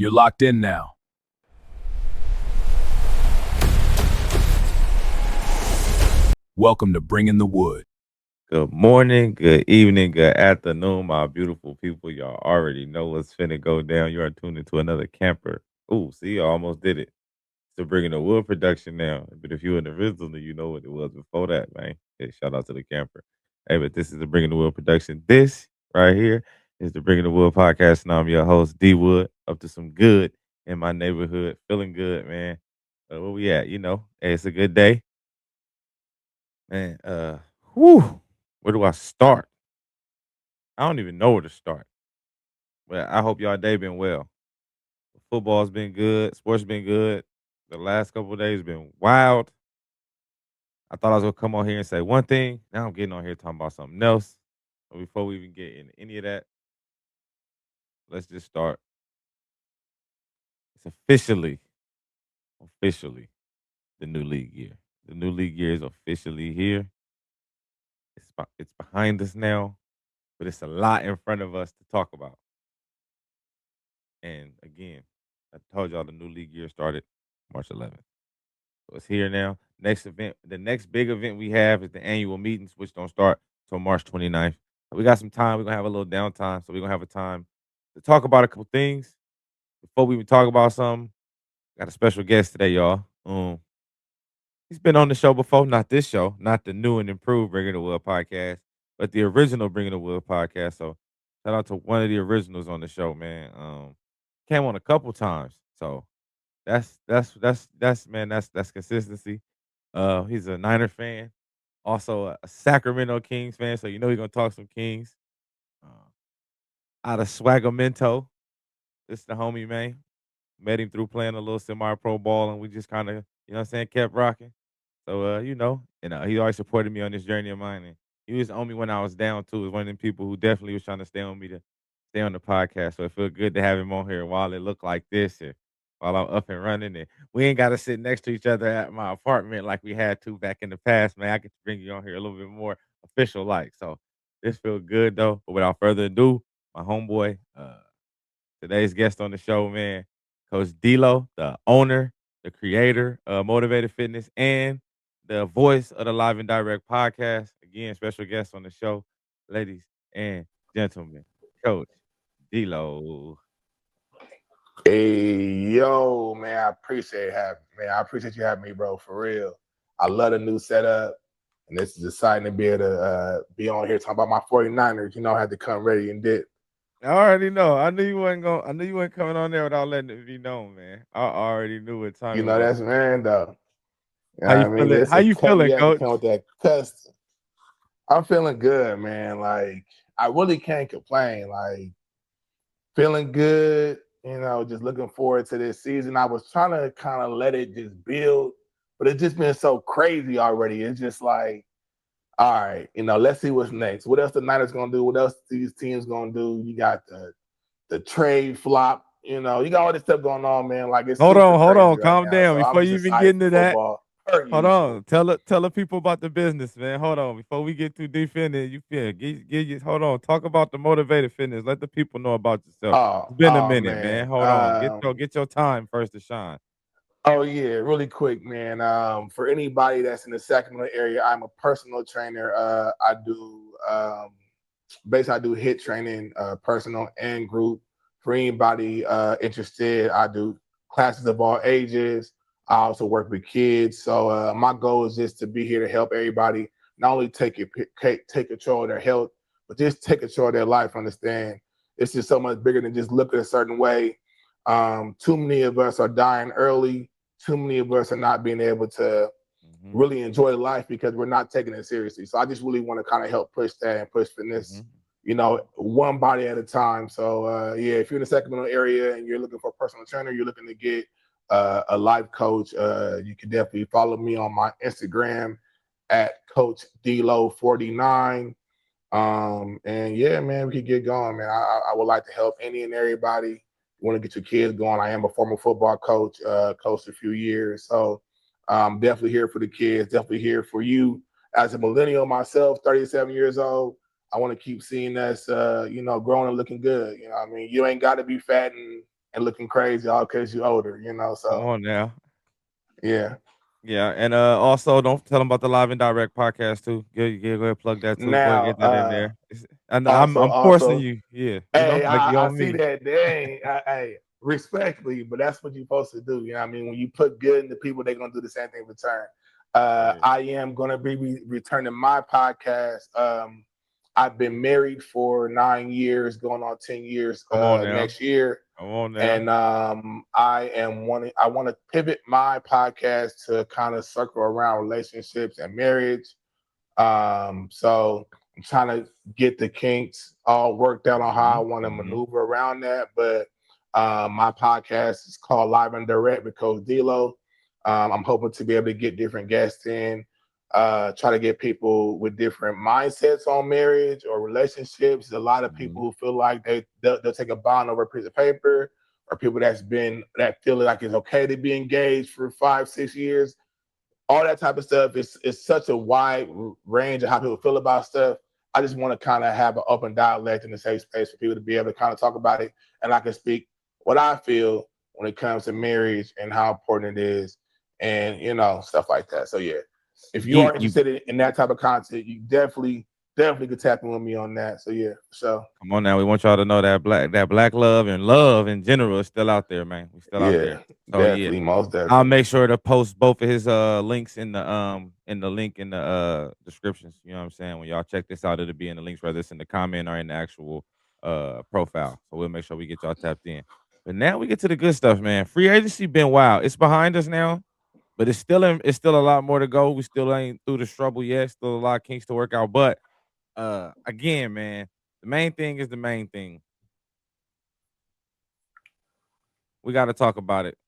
You're locked in now. Welcome to Bringing the Wood. Good morning, good evening, good afternoon, my beautiful people. Y'all already know what's finna go down. You are tuned into another camper. Ooh, see, I almost did it. So bringing the wood production now. But if you in the original, you know what it was before that, man. Hey, shout out to the camper. Hey, but this is the Bringing the Wood production. This right here is the Bringing the Wood podcast, and I'm your host, D Wood. Up to some good in my neighborhood, feeling good, man. Where we at? Hey, it's a good day, man. Whew. Where do I start? I don't even know where to start. But I hope y'all day been well. Football's been good. Sports been good. The last couple of days been wild. I thought I was gonna come on here and say one thing. Now I'm getting on here talking about something else. But before we even get into any of that, let's just start. It's officially the new league year. The new league year is officially here. It's behind us now, but it's a lot in front of us to talk about. And again, I told y'all the new league year started March 11th. So it's here now. Next event, the next big event we have is the annual meetings, which don't start until March 29th. So we got some time. We're gonna have a little downtime. So we're gonna have a time to talk about a couple things. Before we even talk about something, got a special guest today, y'all. He's been on the show before, not this show, not the new and improved Bringing the Wood podcast, but the original Bringing the Wood podcast. So shout out to one of the originals on the show, man. Came on a couple times. So that's consistency. He's a Niner fan, also a Sacramento Kings fan, so you know he's gonna talk some Kings. Uh, Out of Swagamento, this is the homie, man. Met him through playing a little semi-pro ball, and we just kind of, you know what I'm saying, kept rocking. So, he always supported me on this journey of mine, and he was on me when I was down too. He was one of them people who definitely was trying to stay on me to stay on the podcast. So it felt good to have him on here while it looked like this, and while I'm up and running, and we ain't got to sit next to each other at my apartment like we had to back in the past, man. I get to bring you on here a little bit more official, like. So this feels good though. But without further ado, my homeboy, today's guest on the show, man, Coach D'Lo, the owner, the creator of Motivated Fitness, and the voice of the Live and Direct podcast. Again, special guest on the show, ladies and gentlemen, Coach D'Lo. Hey, yo, man, I appreciate you having me, bro, for real. I love the new setup, and this is exciting to be able to be on here talking about my 49ers. I had to come ready and did. I already know. I knew you wasn't going. I knew you weren't coming on there without letting it be known, man. I already knew what time it was. That's man, though. How you feeling? It's How a you cut. feeling, You have to Coach? come with that custom. I'm feeling good, man. Like, I really can't complain. Like, feeling good, just looking forward to this season. I was trying to kind of let it just build, but it's just been so crazy already. It's just like, all right, let's see what's next. What else the Niners gonna do? What else these teams gonna do? You got the trade flop. You got all this stuff going on, man. Like, it's Hold super on, crazy right calm now. down. So I'm Before just you even excited get for into that, football per hold usual. on. Tell the people about the business, man. Hold on. Before we get too deep in it, you feel hold on. Talk about the Motivated Fitness. Let the people know about yourself. It's been a Oh minute, man. man. Hold on. Get your time first to shine. Oh yeah, really quick, man. For anybody that's in the Sacramento area, I'm a personal trainer. I do HIIT training, personal and group. For anybody interested, I do classes of all ages. I also work with kids. So my goal is just to be here to help everybody not only take control of their health, but just take control of their life. Understand, it's just so much bigger than just looking a certain way. Too many of us are dying early. Too many of us are not being able to really enjoy life because we're not taking it seriously. So I just really want to kind of help push that and push fitness, one body at a time. So if you're in the Sacramento area and you're looking for a personal trainer, you're looking to get a life coach, you can definitely follow me on my Instagram at Coach D'Lo49. And yeah, man, we could get going, man. I would like to help any and everybody. You want to get your kids going. I am a former football coach, coached a few years. So I'm definitely here for the kids, definitely here for you. As a millennial myself, 37 years old, I want to keep seeing us, growing and looking good. You ain't got to be fat and and looking crazy all because you're older, Come So on now. yeah. Yeah, and also don't tell them about the Live and Direct podcast too. Go ahead, plug that too. Go ahead, Now, get that in there. I know also, I'm forcing also, you. Yeah, hey, like you I on see me. that. Dang, hey, respectfully, but that's what you're supposed to do. You know what I mean? When you put good into people, they're gonna do the same thing in return. Yeah. I am gonna be returning my podcast. I've been married for 9 years, going on 10 years Come on now. next year. Come on now. And I want to pivot my podcast to kind of circle around relationships and marriage. So I'm trying to get the kinks all worked out on how I want to maneuver around that. But my podcast is called Live and Direct with Coach D'Lo. I'm hoping to be able to get different guests in, try to get people with different mindsets on marriage or relationships. A lot of people who feel like they'll take a bond over a piece of paper, or people that feel like it's okay to be engaged for 5-6 years. All that type of stuff is such a wide range of how people feel about stuff. I just want to kind of have an open dialect and a safe space for people to be able to kind of talk about it, and I can speak what I feel when it comes to marriage and how important it is, and stuff like that. So yeah, if you are interested in that type of content, you definitely could tap in with me on that. So yeah, so come on now. We want y'all to know that black love in general is still out there, man. We still out there. So definitely, most definitely. I'll make sure to post both of his links in the link in the descriptions. You know what I'm saying? When y'all check this out, it'll be in the links, whether it's in the comment or in the actual profile. So we'll make sure we get y'all tapped in. But now we get to the good stuff, man. Free agency been wild. It's behind us now, but it's still a lot more to go. We still ain't through the struggle yet. Still a lot of kinks to work out. But again, man, the main thing is the main thing. We got to talk about it.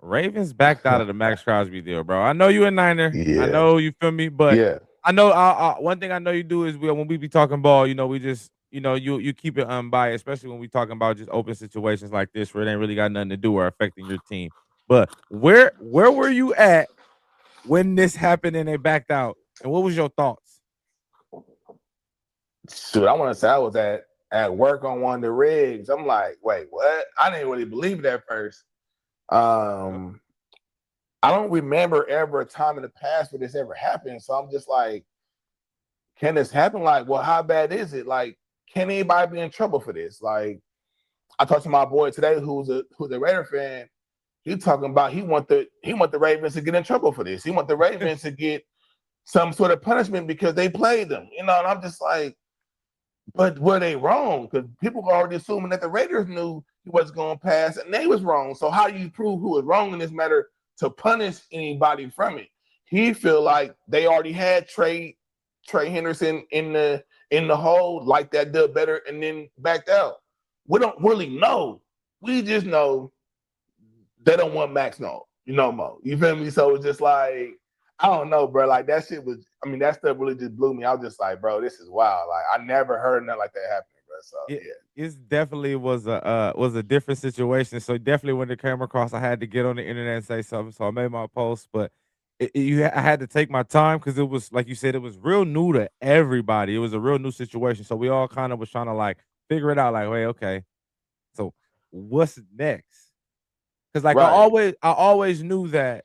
Ravens backed out of the Maxx Crosby deal, bro. I know you a Niner. Yeah. I know you feel me, but Yeah. I know one thing I know you do is when we be talking ball, we just you keep it unbiased, especially when we talking about just open situations like this where it ain't really got nothing to do or affecting your team. But where were you at when this happened and they backed out, and what was your thoughts? Shoot, I want to say I was at work on one of the rigs. I'm like, wait, what? I didn't really believe it at first. I don't remember ever a time in the past where this ever happened. So I'm just like, can this happen? Like, well, how bad is it? Like, can anybody be in trouble for this? Like, I talked to my boy today who's a Raider fan. He talking about he want the Ravens to get in trouble for this. He want the Ravens to get some sort of punishment because they played them. And I'm just like, but were they wrong? Because people were already assuming that the Raiders knew he wasn't going to pass, and they was wrong. So how do you prove who was wrong in this matter to punish anybody from it? He feel like they already had Trey Henderson in the hole, like that did better, and then backed out. We don't really know. We just know they don't want Max no more. You feel me? So it's just like, I don't know, bro. Like that shit was. I mean, that stuff really just blew me. I was just like, bro, this is wild. Like I never heard nothing like that happening, bro. So It definitely was a different situation. So definitely when it came across, I had to get on the internet and say something. So I made my post, but I had to take my time because it was like you said, it was real new to everybody. It was a real new situation. So we all kind of was trying to like figure it out. Like, wait, okay, so what's next? Because like right. I always knew that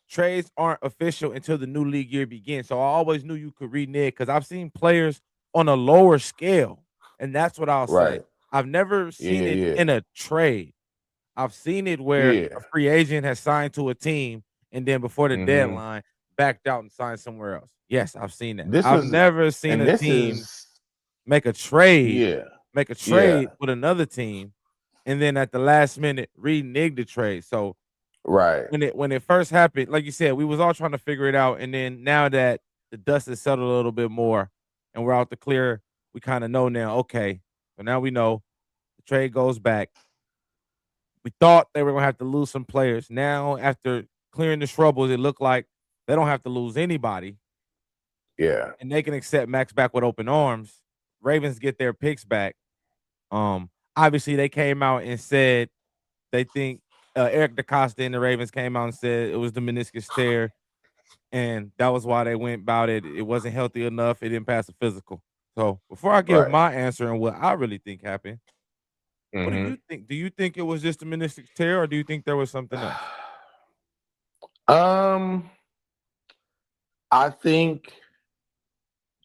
trades aren't official until the new league year begins. So I always knew you could renege because I've seen players on a lower scale, and that's what I'll say. Right. I've never seen it Yeah. in a trade. I've seen it where Yeah. a free agent has signed to a team and then before the deadline backed out and signed somewhere else. Yes, I've seen that. I've never seen a team make a trade with another team and then at the last minute renege the trade. So right. when it first happened, like you said, we was all trying to figure it out. And then now that the dust has settled a little bit more and we're out the clear, we kind of know now, okay, so now we know the trade goes back. We thought they were going to have to lose some players. Now, after clearing the troubles, it looked like they don't have to lose anybody. Yeah. And they can accept Max back with open arms. Ravens get their picks back. Obviously, they came out and said they think Eric DeCosta and the Ravens came out and said it was the meniscus tear, and that was why they went about it. It wasn't healthy enough. It didn't pass the physical. So before I give Right. my answer and what I really think happened, What do Mm-hmm. you think? Do you think it was just a meniscus tear, or do you think there was something else? Um, I think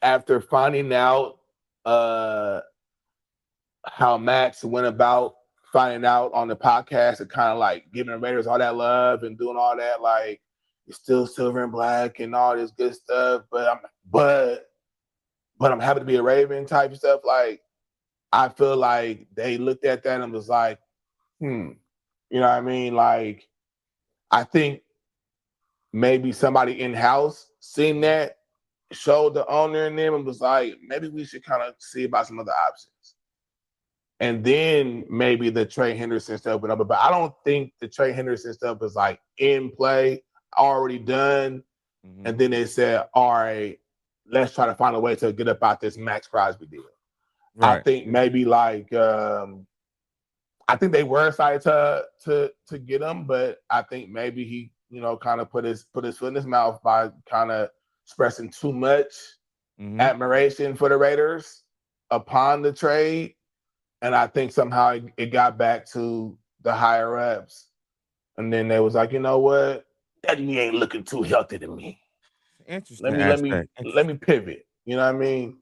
after finding out uh how Max went about finding out on the podcast and kind of like giving the Raiders all that love and doing all that, like it's still silver and black and all this good stuff. But I'm happy to be a Raven type stuff. Like I feel like they looked at that and was like, you know what I mean? Like I think maybe somebody in house seen that, showed the owner in them and was like, maybe we should kind of see about some other options. And then maybe the Trey Henderson stuff went up. But I don't think the Trey Henderson stuff was like in play, already done. Mm-hmm. And then they said, all right, let's try to find a way to get up out this Maxx Crosby deal. Right. I think maybe like I think they were excited to get him, but I think maybe he, kind of put his foot in his mouth by kind of expressing too much admiration for the Raiders upon the trade. And I think somehow it got back to the higher ups. And then they was like, you know what? That knee ain't looking too healthy to me. Interesting Let me pivot. You know what I mean?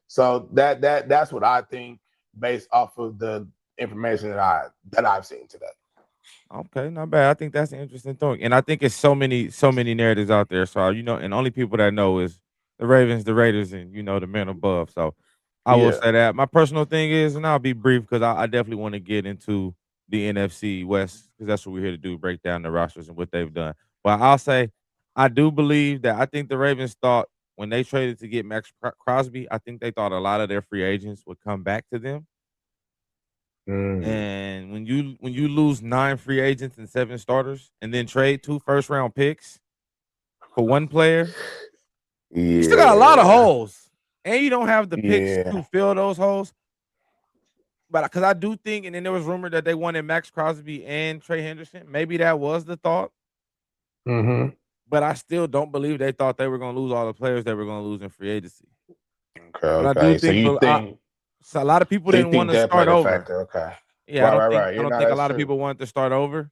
So that's what I think based off of the information that I've seen today. Okay, not bad. I think that's an interesting thing, and I think it's so many narratives out there. So and only people that know is the Ravens, the Raiders, and the men above. So I will Yeah. say that my personal thing is, and I'll be brief because I definitely want to get into the NFC West because that's what we're here to do: break down the rosters and what they've done. But I'll say I do believe that I think the Ravens thought when they traded to get Maxx Crosby, I think they thought a lot of their free agents would come back to them. And when you lose 9 free agents and 7 starters, and then trade 2 first-round picks for 1 player, you still got a lot of holes, and you don't have the picks to fill those holes. But because I do think, and then there was rumor that they wanted Maxx Crosby and Trey Henderson. Maybe that was the thought. But I still don't believe they thought they were going to lose all the players they were going to lose in free agency. But I do Okay. So think, you think so a lot of people didn't want to that start played a over. factor? Okay. Yeah, I don't Right. think a lot of people wanted to start over.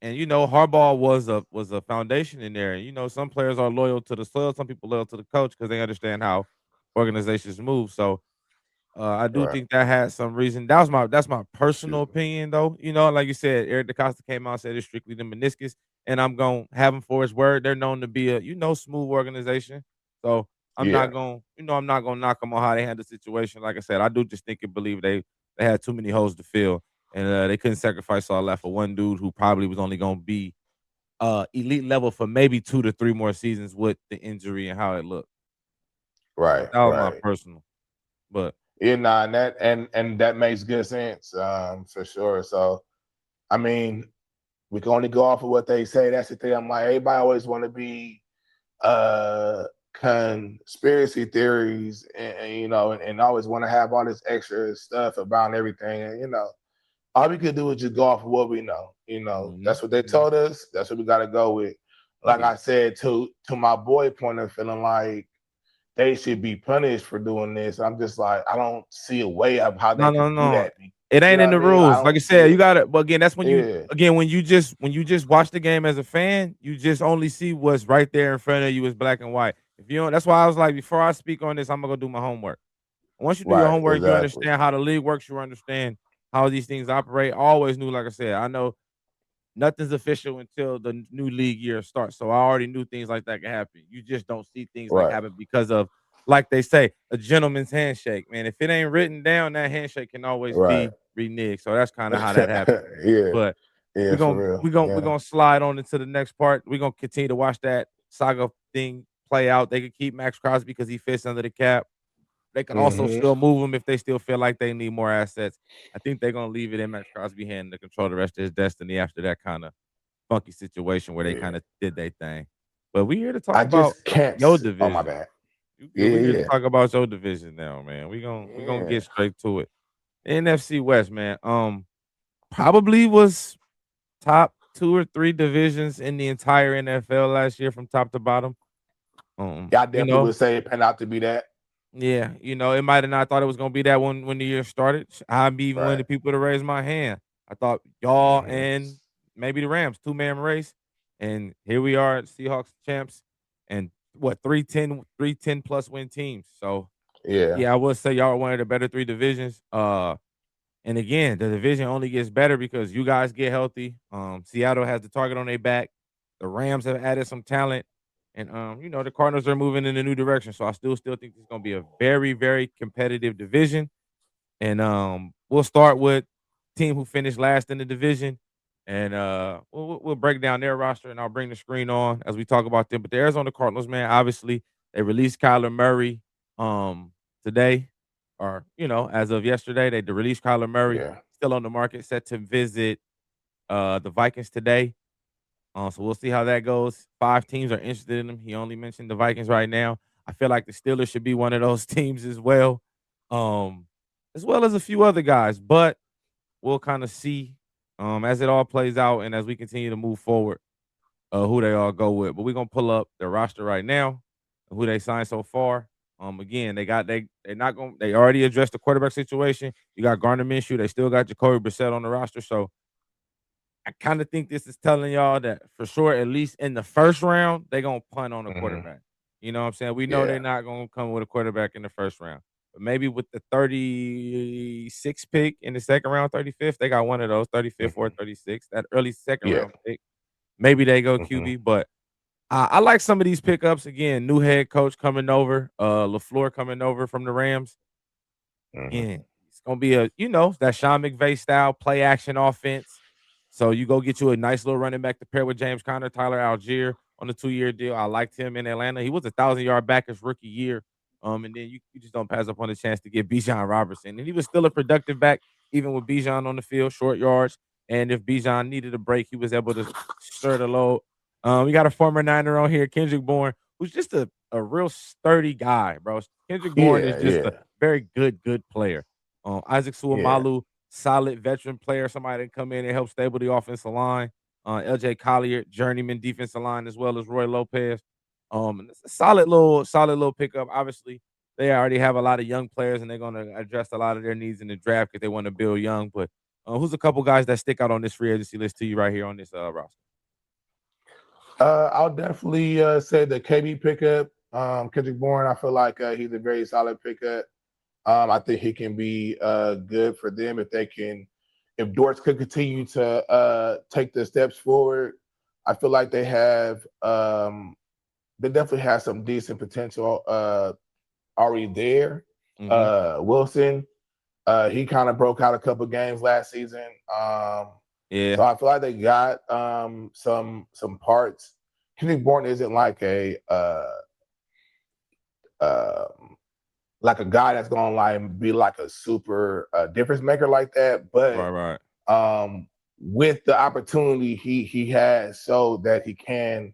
And Harbaugh was a foundation in there. And some players are loyal to the soil, some people loyal to the coach because they understand how organizations move. So I do think that had some reason. That's my personal opinion, though. Like you said, Eric DeCosta came out and said it's strictly the meniscus, and I'm gonna have him for his word. They're known to be a smooth organization, so I'm not gonna knock them on how they handle the situation. Like I said, I do just think and believe they had too many holes to fill, and they couldn't sacrifice all that for one dude who probably was only gonna be elite level for maybe 2 to 3 more seasons with the injury and how it looked. Right. That was my personal, but. And that makes good sense, for sure. So, I mean, we can only go off of what they say. That's the thing. I'm like, everybody always want to be conspiracy theories, and always want to have all this extra stuff about everything. And all we could do is just go off of what we know. That's what they told us. That's what we got to go with. Like I said, to my boy point of feeling like they should be punished for doing this. I'm just like, I don't see a way of how they can do that. It ain't in the rules. Like I said, you got it. But again, that's when when you just watch the game as a fan, you just only see what's right there in front of you is black and white. If you don't, that's why I was like, before I speak on this, I'm gonna go do my homework. Once you do your homework, you understand how the league works. You understand how these things operate. I always knew, like I said, I know nothing's official until the new league year starts. So I already knew things like that can happen. You just don't see things like happen because of, like they say, a gentleman's handshake. Man, if it ain't written down, that handshake can always be reneged. So that's kind of how that happened. But we're gonna slide on into the next part. We're gonna continue to watch that saga thing play out. They could keep Maxx Crosby because he fits under the cap. They can also still move him if they still feel like they need more assets. I think they're gonna leave it in Maxx Crosby's hand to control the rest of his destiny after that kind of funky situation where they kind of did their thing. But we here to talk about your division. Oh my bad. We here to talk about your division now, man. We gonna get straight to it. NFC West, man. Probably was top 2 or 3 divisions in the entire NFL last year from top to bottom. Yeah, I definitely would say it panned out to be that. Yeah, it might have not thought it was gonna be that one when the year started. I'm even one of Right. the people to raise my hand. I thought y'all Hmm. and maybe the Rams, two-man race, and here we are, Seahawks champs, and what, 310 plus win teams. So Yeah. yeah, I would say y'all are one of the better three divisions. And again, the division only gets better because you guys get healthy. Seattle has the target on their back. The Rams have added some talent, and the Cardinals are moving in a new direction. So I still think it's going to be a very, very competitive division. And we'll start with team who finished last in the division, and we'll break down their roster, and I'll bring the screen on as we talk about them. But the Arizona Cardinals, man, obviously they released Kyler Murray today, or as of yesterday, they released Kyler Murray, Yeah. still on the market, set to visit the Vikings today. So we'll see how that goes. 5 teams are interested in him. He only mentioned the Vikings right now. I feel like the Steelers should be one of those teams as well, um, as well as a few other guys. But we'll kind of see as it all plays out and as we continue to move forward, who they all go with. But we're gonna pull up their roster right now, who they signed so far. Again, they're not going. They already addressed the quarterback situation. You got Gardner Minshew. They still got Jacoby Brissett on the roster. So I kind of think this is telling y'all that for sure, at least in the first round, they're gonna punt on a Hmm. quarterback. You know what I'm saying? We know they're Yeah. not gonna come with a quarterback in the first round. But maybe with the 36th pick in the second round, 35th, they got one of those, 35th or Hmm. 36th, that early second Yeah. round pick. Maybe they go Hmm. QB, but I like some of these pickups. Again, new head coach coming over, LaFleur coming over from the Rams. Hmm. Yeah, it's gonna be that Sean McVay style play action offense. So you go get you a nice little running back to pair with James Conner, Tyler Algier on a 2-year deal. I liked him in Atlanta. He was 1,000-yard back his rookie year. And then you just don't pass up on the chance to get Bijan Robertson. And he was still a productive back, even with Bijan on the field, short yards. And if Bijan needed a break, he was able to stir the load. We got a former Niner on here, Kendrick Bourne, who's just a real sturdy guy, bro. Kendrick Bourne is Yeah. just a Yeah. very good player. Isaac Yeah. Suamalu, solid veteran player, somebody that come in and help stable the offensive line. LJ Collier, journeyman defensive line, as well as Roy Lopez. And it's a solid little pickup. Obviously, they already have a lot of young players, and they're going to address a lot of their needs in the draft because they want to build young. But who's a couple guys that stick out on this free agency list to you right here on this roster? I'll definitely say the KB pickup, Kendrick Bourne. I feel like he's a very solid pickup. I think he can be good for them if Dortz could continue to take the steps forward. I feel like they definitely have some decent potential already there. Mm-hmm. Wilson, he kind of broke out a couple games last season. Yeah. So I feel like they got some parts. Kendrick Bourne isn't like a guy that's gonna like be like a super difference maker like that, but Right. with the opportunity he has so that he can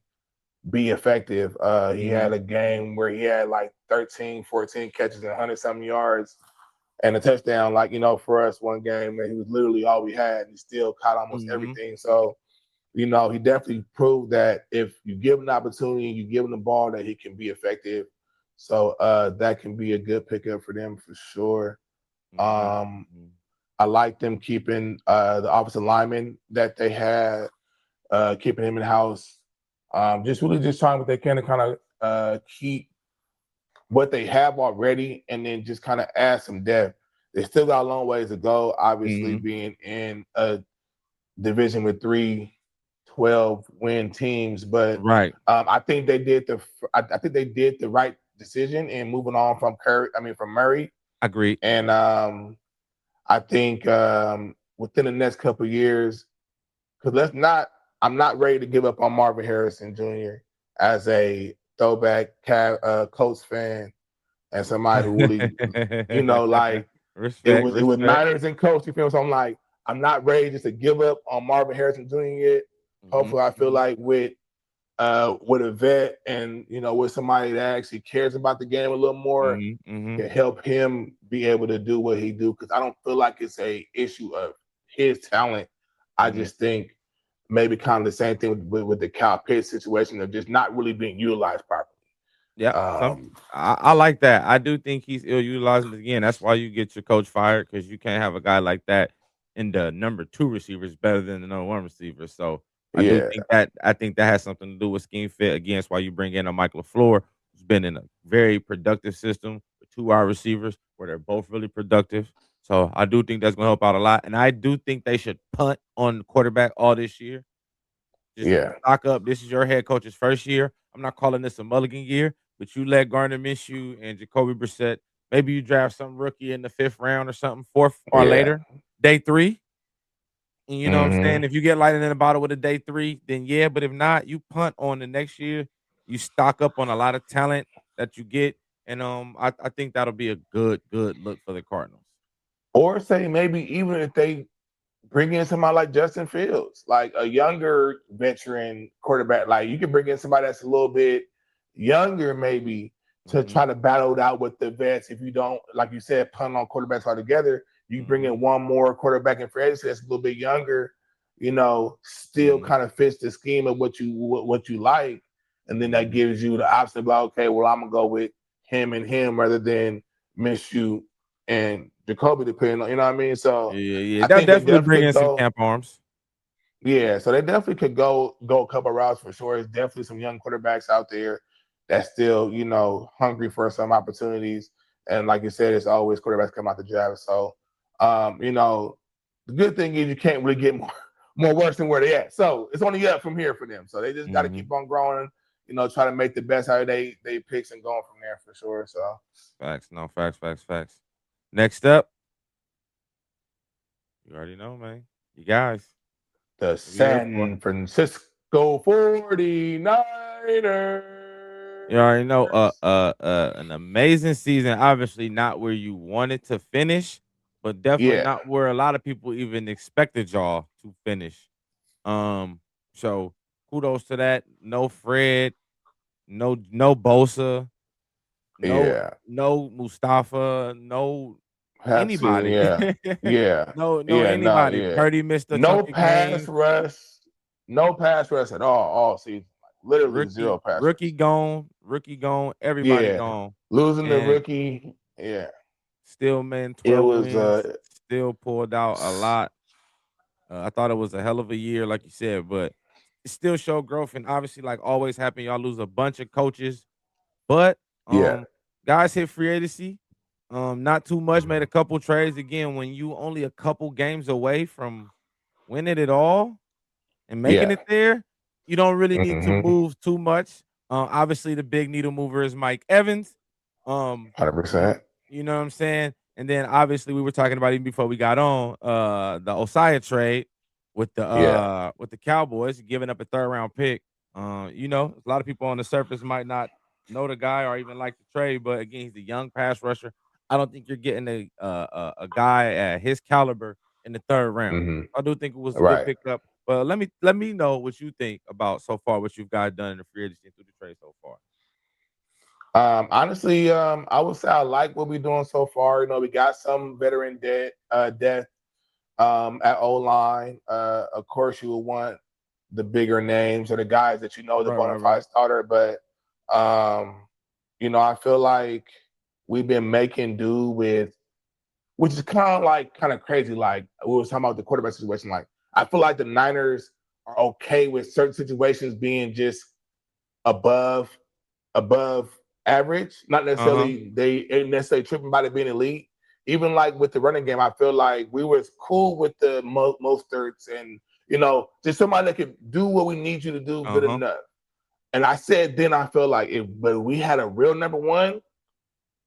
be effective. He Mm-hmm. had a game where he had like 13, 14 catches and 100 something yards and a touchdown. Like, for us, one game that he was literally all we had. And he still caught almost Mm-hmm. everything. So, he definitely proved that if you give him the opportunity, you give him the ball, that he can be effective. So that can be a good pickup for them for sure. Mm-hmm. Um, I like them keeping the offensive lineman that they had, keeping him in house. Just really just trying what they can to kind of keep what they have already and then just kind of add some depth. They still got a long ways to go, obviously, Mm-hmm. being in a division with 3 12-win teams. But Right. I think I think they did the right decision in moving on from from Murray. Agreed. And I think within the next couple of years, because I'm not ready to give up on Marvin Harrison Jr. as a throwback Colts fan and somebody who really, like Respect. it was Respect. Niners and Colts. You feel me? So I'm like, I'm not ready just to give up on Marvin Harrison Jr. yet. Mm-hmm. Hopefully, I feel like with a vet and with somebody that actually cares about the game a little more, Mm-hmm. Mm-hmm. can help him be able to do what he do. Because I don't feel like it's a issue of his talent. I Mm-hmm. just think maybe kind of the same thing with the Kyle Pitts situation of just not really being utilized properly. Yeah, Um, I like that. I do think he's ill utilizing it again. That's why you get your coach fired because you can't have a guy like that in the number 2 receiver is better than the number 1 receiver. So yeah, I think that has something to do with scheme fit. Again, it's why you bring in a Mike LaFleur, who's been in a very productive system with 2 wide receivers where they're both really productive. So I do think that's gonna help out a lot. And I do think they should punt on quarterback all this year. Just yeah, stock up. This is your head coach's first year. I'm not calling this a mulligan year, but you let Gardner Minshew and Jacoby Brissett. Maybe you draft some rookie in the 5th round or something, 4th or yeah. later, day 3. And you know what I'm Hmm. saying? If you get lighted in the bottle with a day 3, then yeah. But if not, you punt on the next year. You stock up on a lot of talent that you get, and I think that'll be a good look for the Cardinals. Or say maybe even if they bring in somebody like Justin Fields, like a younger veteran quarterback. Like you can bring in somebody that's a little bit younger, maybe to Mm-hmm. try to battle it out with the vets. If you don't, like you said, punt on quarterbacks altogether, you bring Mm-hmm. in one more quarterback in free agency that's a little bit younger. Still Mm-hmm. kind of fits the scheme of what you like, and then that Mm-hmm. gives you the option of like, okay, well, I'm gonna go with him and him rather than Minshew and Jacoby, depending on, you know what I mean. So Yeah. I They'll think they definitely definitely bring could in some go. camp arms. Yeah, so they definitely could go a couple routes for sure. There's definitely some young quarterbacks out there that's still, hungry for some opportunities. And like you said, it's always quarterbacks come out the draft. So, the good thing is you can't really get more worse than where they at. So it's only up from here for them. So they just got to Mm-hmm. keep on growing. Try to make the best out of they picks and going from there for sure. So Facts. No, facts. Next up, you already know, man. You guys, the what we here for? San Francisco 49ers. You already know. An amazing season. Obviously, not where you wanted to finish, but definitely Yeah. not where a lot of people even expected y'all to finish. Um, so kudos to that. No Fred, no Bosa, no Yeah. no Mustafa, no Have to, anybody. yeah. Yeah. No Yeah, no, anybody. yeah. Purdy missed a No chunk of pass games. rush. No pass rush at all season. Like, literally zero pass Rookie rush. gone, everybody Yeah. gone, Losing the and rookie. Yeah. still made It 12 was wins, still pulled out a lot. I thought it was a hell of a year, like you said, but it still showed growth. And obviously, like always happen, y'all lose a bunch of coaches, but yeah. guys hit free agency. Not too much, made a couple trades. Again, when you only a couple games away from winning it all and making Yeah. it there, you don't really need to Mm-hmm. move too much. Obviously, the big needle mover is Mike Evans. Um, you 100%. you know what I'm saying? And then obviously we were talking about even before we got on the Osaya trade Yeah. with the Cowboys giving up a 3rd round pick. A lot of people on the surface might not know the guy or even like the trade, but again, he's a young pass rusher. I don't think you're getting a guy at his caliber in the 3rd round. Mm-hmm. I do think it was a good Right. pickup. But let me know what you think about so far, what you've got done in the free agency and through the trade so far. Honestly, I would say I like what we're doing so far. We got some veteran depth at O line. Of course, you would want the bigger names or the guys that the bona Right. fide starter. But I feel like we've been making do with, which is kind of crazy. Like we were talking about the quarterback situation. Like I feel like the Niners are okay with certain situations being just above above average. Not Uh-huh. necessarily they ain't necessarily tripping about it being elite. Even like with the running game, I feel like we were cool with the most thirds and just somebody that could do what we need you to do good Uh-huh. enough. And I said then I feel like but we had a real number one,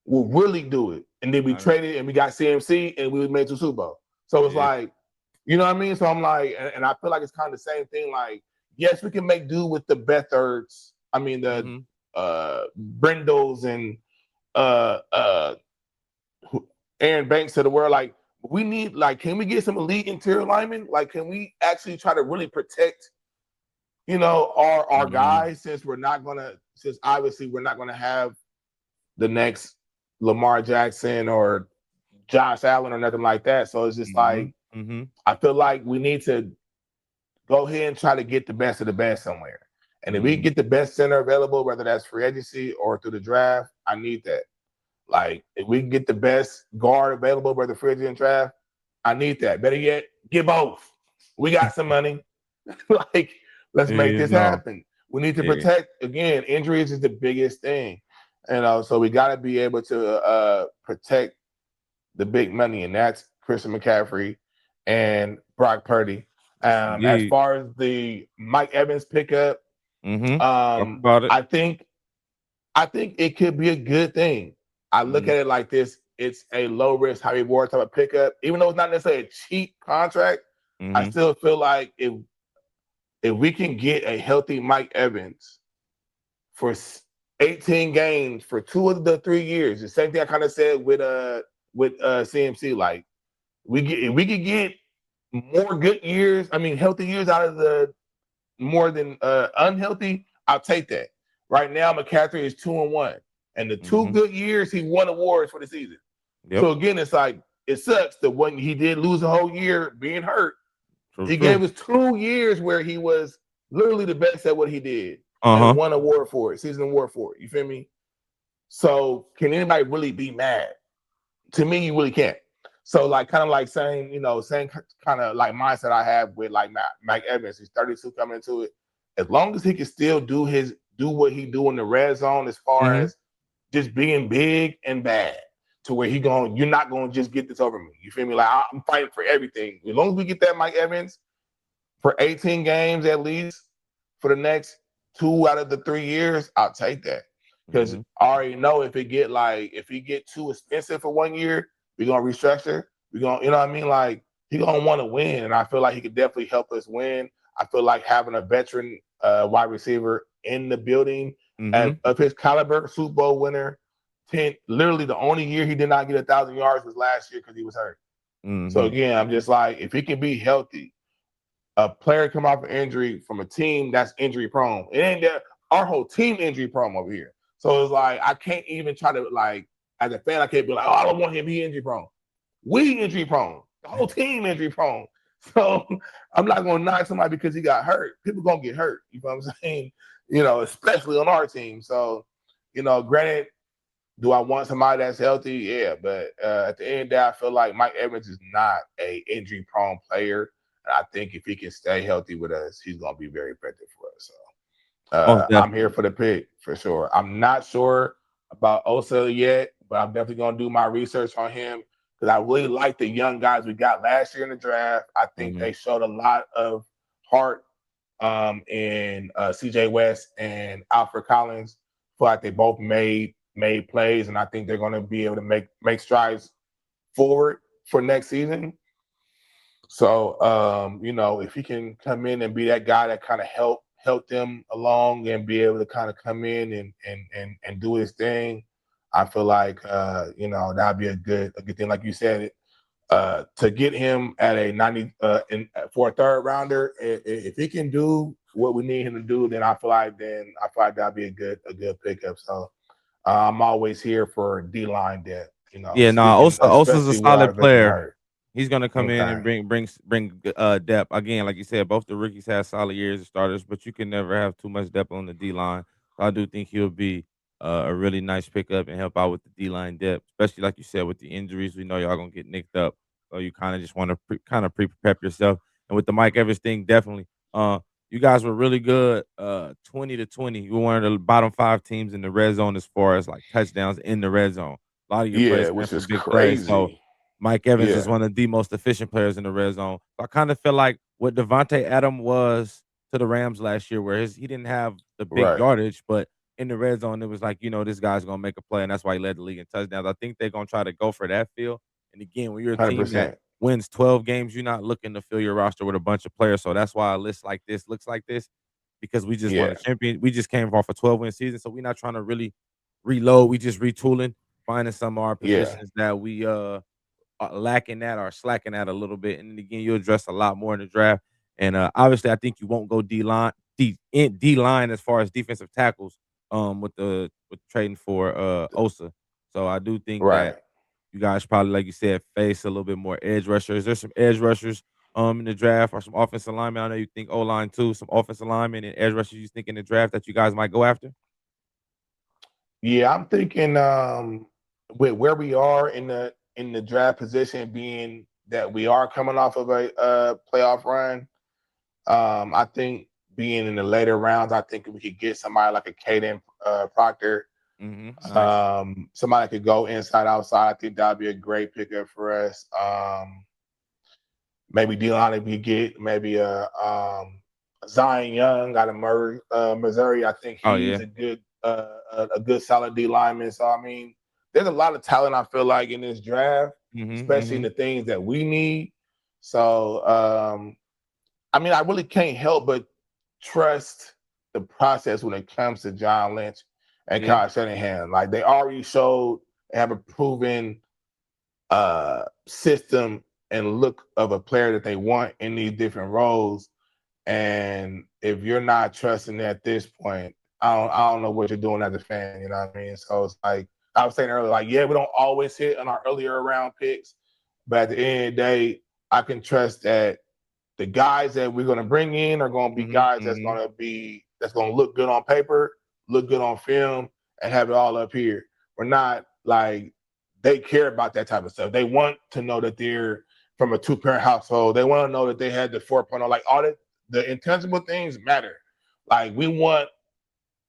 we'll really do it. And then we I agree. traded and we got CMC and we made to Super Bowl. So it's Yeah. like, you know what I mean? So I'm like, and I feel like it's kind of the same thing. Like, yes, we can make do with the Beathard's. I mean, the Mhm. Brendos and uh uh Aaron Banks of the world. Like, we need, like, can we get some elite interior linemen? Like, can we actually try to really protect, our Mhm. guys, since obviously we're not gonna have the next Lamar Jackson or Josh Allen or nothing like that. So it's just like, Mhm. Mhm. I feel like we need to go ahead and try to get the best of the best somewhere. And if we get the best center available, whether that's free agency or through the draft, I need that. Like, if we can get the best guard available, whether free agency and draft, I need that. Better yet, get both. We got some money. Like, let's make You this know, happen. We need to yeah. protect. Again, injuries is the biggest thing. So we got to be able to protect the big money, and that's Christian McCaffrey and Brock Purdy. As Indeed. far as the Mike Evans pickup, Talk about it. I think it could be a good thing. I look at it like this: it's a low risk, high reward type of pickup. Even though it's not necessarily a cheap contract, I still feel like if we can get a healthy Mike Evans for 18 games for 2 of the 3 years, the same thing I kind of said with CMC, like if we could get more good years, I mean healthy years out of the more than unhealthy, I'll take that. Right now, McCaffrey is 2-1, and the 2 good years he won awards for the season. Yep. So again, it's like it sucks that when he did lose a whole year being hurt, he True. gave us 2 years where he was literally the best at what he did Uh-huh. and won award for it, season award for it. You feel me? So can anybody really be mad? To me, you really can't. So like kind of like saying, same kind of like mindset I have with like Mike Evans. He's 32 coming into it. As long as he can still do what he do in the red zone as far as just being big and bad, to where you're not going to just get this over me. You feel me? Like I'm fighting for everything. As long as we get that Mike Evans for 18 games at least for the next 2 out of the 3 years, I'll take that. Because I already know if he get too expensive for 1 year, we're gonna restructure. We're gonna, you know what I mean? Like he's gonna want to win, and I feel like he could definitely help us win. I feel like having a veteran wide receiver in the building of his caliber, Super Bowl winner, literally the only year he did not get 1,000 yards was last year because he was hurt. So again, I'm just like, if he can be healthy, a player come off an injury from a team that's injury prone, it ain't that our whole team injury prone over here. So it's like I can't even try to, like, as a fan, I can't be like, oh, I don't want him to be injury prone. We injury prone. The whole team injury prone. So I'm not gonna knock somebody because he got hurt. People gonna get hurt. You know what I'm saying? Especially on our team. So, granted, do I want somebody that's healthy? Yeah, but at the end of the day, I feel like Mike Evans is not a injury prone player. And I think if he can stay healthy with us, he's gonna be very effective for us. So I'm here for the pick for sure. I'm not sure about Osa yet, but I'm definitely gonna do my research on him because I really like the young guys we got last year in the draft. I think they showed a lot of heart in CJ West and Alfred Collins. I feel like they both made plays, and I think they're going to be able to make strides forward for next season. So if he can come in and be that guy that kind of help them along and be able to kind of come in and do his thing, I feel like that'd be a good thing. Like you said, to get him at a 90 for a third rounder, if he can do what we need him to do, then I feel like that'd be a good pickup. So I'm always here for D-line depth. Yeah, no, Osa's a especially with our solid veteran player. hurt. He's gonna come in and Okay. bring depth. Again, like you said, both the rookies had solid years as starters, but you can never have too much depth on the D line. So I do think he'll be a really nice pickup and help out with the D line depth, especially like you said with the injuries. We know y'all gonna get nicked up, so you kind of just want to pre-prep yourself. And with the Mike Evans thing, definitely. You guys were really good, 20-20. You were one of the bottom 5 teams in the red zone as far as like touchdowns in the red zone. A lot of your Yeah, plays came which from is big plays. So crazy. Mike Evans is Yeah. one of the most efficient players in the red zone. So I kind of feel like what Devontae Adams was to the Rams last year, where he didn't have the big Right. yardage, but in the red zone, it was like, this guy's gonna make a play, and that's why he led the league in touchdowns. I think they're gonna try to go for that feel. And again, when you're a team that 100%. wins 12 games, you're not looking to fill your roster with a bunch of players. So that's why a list like this looks like this, because we just won a Yeah. champion. We just came off a 12-win season, so we're not trying to really reload. We just retooling, finding some of our Yeah. positions that we lacking at or slacking at a little bit. And again, you'll address a lot more in the draft. And obviously, I think you won't go D line as far as defensive tackles with trading for Osa. So I do think that Right. you guys probably, like you said, face a little bit more edge rushers. There's some edge rushers in the draft or some offensive linemen? I know you think O-line too, some offensive linemen and edge rushers you think in the draft that you guys might go after? Yeah, I'm thinking with where we are in the draft position, being that we are coming off of a playoff run. I think being in the later rounds, I think we could get somebody like a Caden Proctor, Nice. somebody that could go inside outside. I think that'd be a great pickup for us. Maybe Delon if we get maybe a Zion Young out of Missouri. I think Oh, he's yeah. a good solid D lineman. So I mean, there's a lot of talent I feel like in this draft, Mhm, especially in mhm. the things that we need. So I mean, I really can't help but trust the process when it comes to John Lynch and Yeah. Kyle Shanahan. Like they already showed they have a proven system and look of a player that they want in these different roles. And if you're not trusting at this point, I don't know what you're doing as a fan. You know what I mean? So it's like I was saying earlier, like yeah, we don't always hit on our earlier round picks, but at the end of the day, I can trust that the guys that we're going to bring in are going to be Mhm, guys mhm. that's going to look good on paper, look good on film, and have it all up here. We're not like they care about that type of stuff. They want to know that they're from a two-parent household. They want to know that they had the 4.0. Like all the intangible things matter. Like we want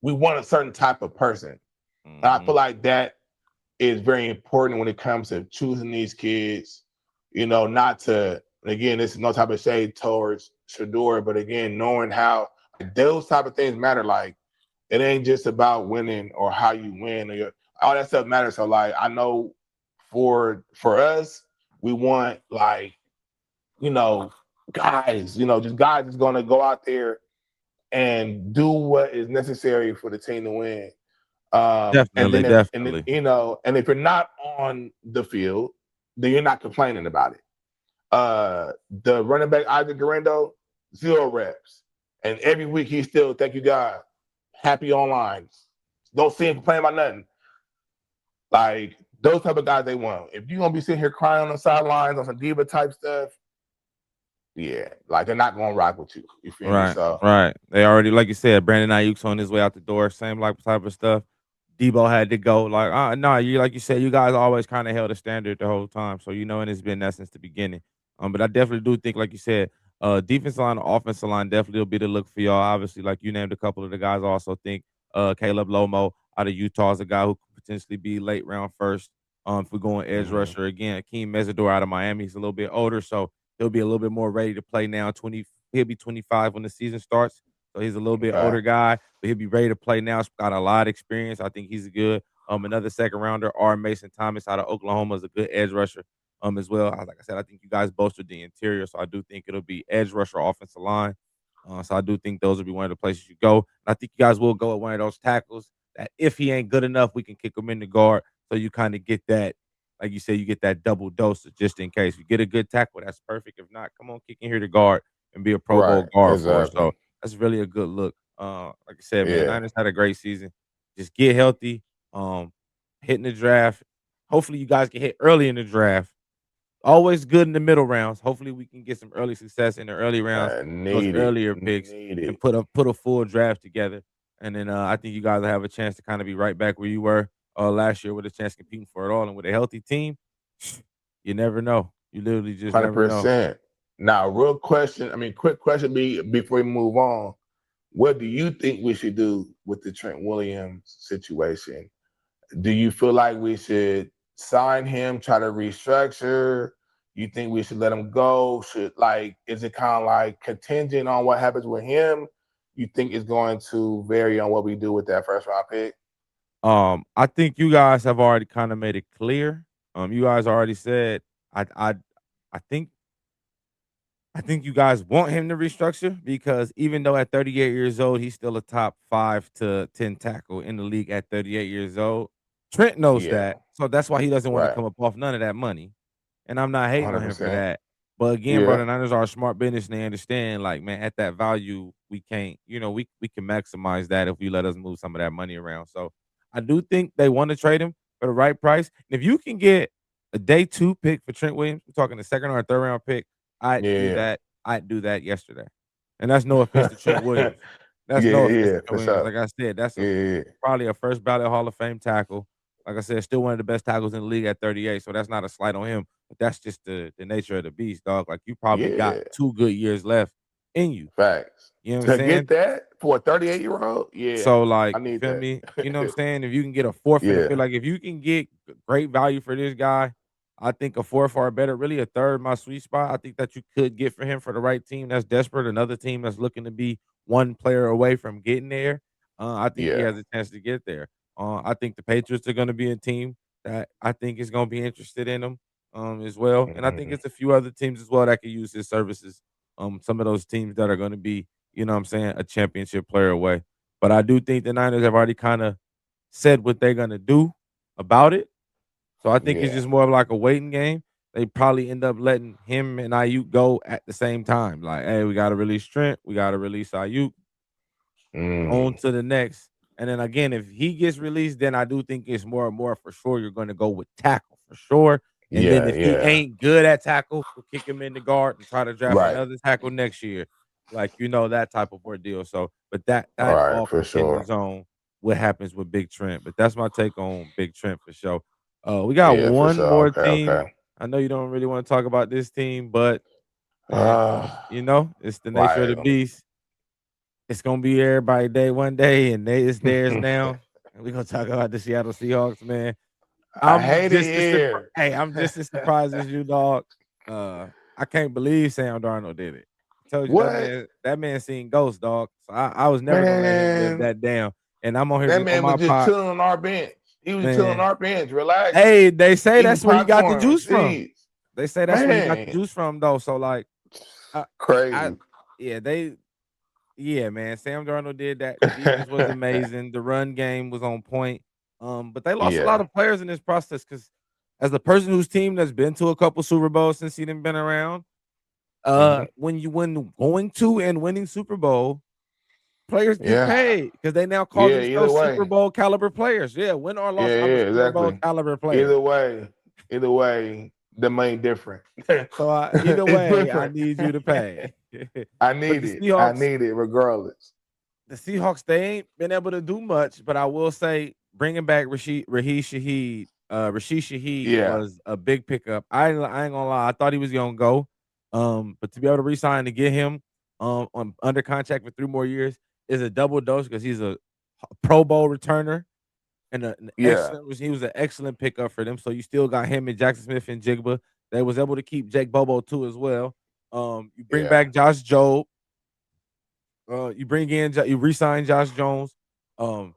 a certain type of person. And I feel Mhm. like that is very important when it comes to choosing these kids. You know, not to again, this is no type of shade towards Shador, but again, knowing how like, those type of things matter. Like it ain't just about winning or how you win or all that stuff matters. So like I know for us, we want like guys, just guys that's gonna go out there and do what is necessary for the team to win. And Definitely, then definitely. and if you're not on the field, then you're not complaining about it. The running back Isaac Garendo, 0 reps, and every week he's still thank you God, happy online. Don't see him complain about nothing. Like those type of guys they want. If you're gonna be sitting here crying on the sidelines on some diva type stuff, yeah, like they're not gonna rock with you. You feel me? Right, So right. They already like you said, Brandon Ayuk's on his way out the door, same like type of stuff. Debo had to go. Like, no, you like you said, you guys always kind of held a standard the whole time. So and it's been that since the beginning. But I definitely do think, like you said, defensive line, offensive line definitely will be the look for y'all. Obviously, like you named a couple of the guys. I also think Caleb Lomo out of Utah is a guy who could potentially be late round first. If we're going edge mhm. rusher again, Akeem Mesidor out of Miami, he's a little bit older, so he'll be a little bit more ready to play now. He'll be 25 when the season starts. So he's a little bit Okay. older guy, but he'll be ready to play now. He's got a lot of experience. I think he's good. Another second rounder, R. Mason Thomas out of Oklahoma is a good edge rusher. As well. Like I said, I think you guys bolstered the interior, so I do think it'll be edge rusher, offensive line. So I do think those will be one of the places you go. And I think you guys will go at one of those tackles that if he ain't good enough, we can kick him in the guard. So you kind of get that, like you said, you get that double dose just in case. You get a good tackle, that's perfect. If not, come on, kick in here to guard and be a Pro Bowl Right. guard for us. So Exactly. that's really a good look. Like I said, man, Yeah. Niners had a great season. Just get healthy. Um, Hitting the draft. Hopefully, you guys can hit early in the draft. Always good in the middle rounds. Hopefully, we can get some early success in the early rounds, those Need it. earlier picks, Need and it. put a full draft together. And then I think you guys will have a chance to kind of be right back where you were last year with a chance competing for it all. And with a healthy team, you never know. You literally just never know. 100%. Now, real question. I mean, quick question before we move on. What do you think we should do with the Trent Williams situation? Do you feel like we should sign him, try to restructure? You think we should let him go? Is it kind of like contingent on what happens with him? You think it's going to vary on what we do with that first round pick? I think you guys have already kind of made it clear. You guys already said I I I think you guys want him to restructure because even though at 38 years old, he's still a top 5 to 10 tackle in the league at 38 years old. Trent knows Yeah, that. So that's why he doesn't want to right. come up off none of that money. And I'm not hating on him for 100%. that. But again, bro, Yeah, the Niners are a smart business and they understand, like, man, at that value, we can't, we can maximize that if we let us move some of that money around. So I do think they want to trade him for the right price. And if you can get a day 2 pick for Trent Williams, we're talking the second or third round pick. I'd do Yeah. that. I'd do that yesterday. And that's no offense to Trent Williams. That's Yeah, no offense yeah, to for Trent Williams. sure. Like I said, that's Yeah. probably a first ballot Hall of Fame tackle. Like I said, still one of the best tackles in the league at 38. So that's not a slight on him. But that's just the nature of the beast, dog. Like you probably got Yeah. 2 good years left in you. Facts. You know what I'm To get saying? that for a 38-year-old, yeah, So, I like, you need feel that. me? You know what I'm saying? If you can get a fourth and a fifth, Yeah. like if you can get great value for this guy, I think a fourth or better, really a third, my sweet spot. I think that you could get for him for the right team that's desperate, another team that's looking to be one player away from getting there. I think he Yeah. has a chance to get there. I think the Patriots are going to be a team that I think is going to be interested in him as well, and I think Mhm. it's a few other teams as well that could use his services. Some of those teams that are going to be, you know what I'm saying, a championship player away. But I do think the Niners have already kinda said what they're gonna do about it. So I think it's Yeah. just more of like a waiting game. They probably end up letting him and Ayuk go at the same time. Like, "Hey, we gotta release Trent. We gotta release Ayuk. On Mm. to the next." And then again, if he gets released, then I do think it's more and more for sure you're gonna go with tackle for sure. And then Yeah, if he yeah. ain't good at tackle, we'll kick him in the guard and try to draft Right. another tackle next year. Like, that type of ordeal. So, but that Right, all for sure. contingent on what happens with Big Trent. But that's my take on Big Trent for sure. We got Yeah, for one sure. more Okay, team. okay. I know you don't really want to talk about this team, but man, Uh, it's the nature of the right. beast. It's gonna be everybody day one day, and it's theirs now. And we're gonna talk about the Seattle Seahawks, man. I I'm hate it just as here. I'm just as surprised as you, dog. I can't believe Sam Darnold did it. I told you What? that man seen ghosts, dog. So I was never gonna let him live Man, that down. And I'm on that here on man was my just pod, chilling on our bench. He was chilling on man. our bench, relaxing, Hey, they say eating that's where he got the popcorn, juice from. seeds. They say that's where he got the Man, juice from, though. So like, I, I crazy. yeah, yeah, man. Sam Darnold did that. The defense was amazing. The run game was on point. But they lost a lot Yeah. of players in this process because as a person whose team that's been to a couple Super Bowls since he done been around, Mhm. when going to and winning Super Bowl, players get Yeah. paid because they now call Yeah, either themselves Super way. Bowl caliber players. Yeah, win or Yeah, loss, I'm a yeah, Super Bowl exactly. caliber player. Either way, the money different. So either It's way, I different. need you to pay. I But need it. I need it regardless. the Seahawks, they ain't been able to do much, but I will say bringing back Rashid Shaheed Yeah. was a big pickup. I ain't gonna lie, I thought he was gonna go. But to be able to resign to get him on under contract for 3 more years is a double dose because he's a Pro Bowl returner and Yeah. he was an excellent pickup for them. So you still got him and Jackson Smith and Jigba. They was able to keep Jake Bobo too as well. You bring Yeah. back Josh Jobe. You re-sign Josh Jones. Um,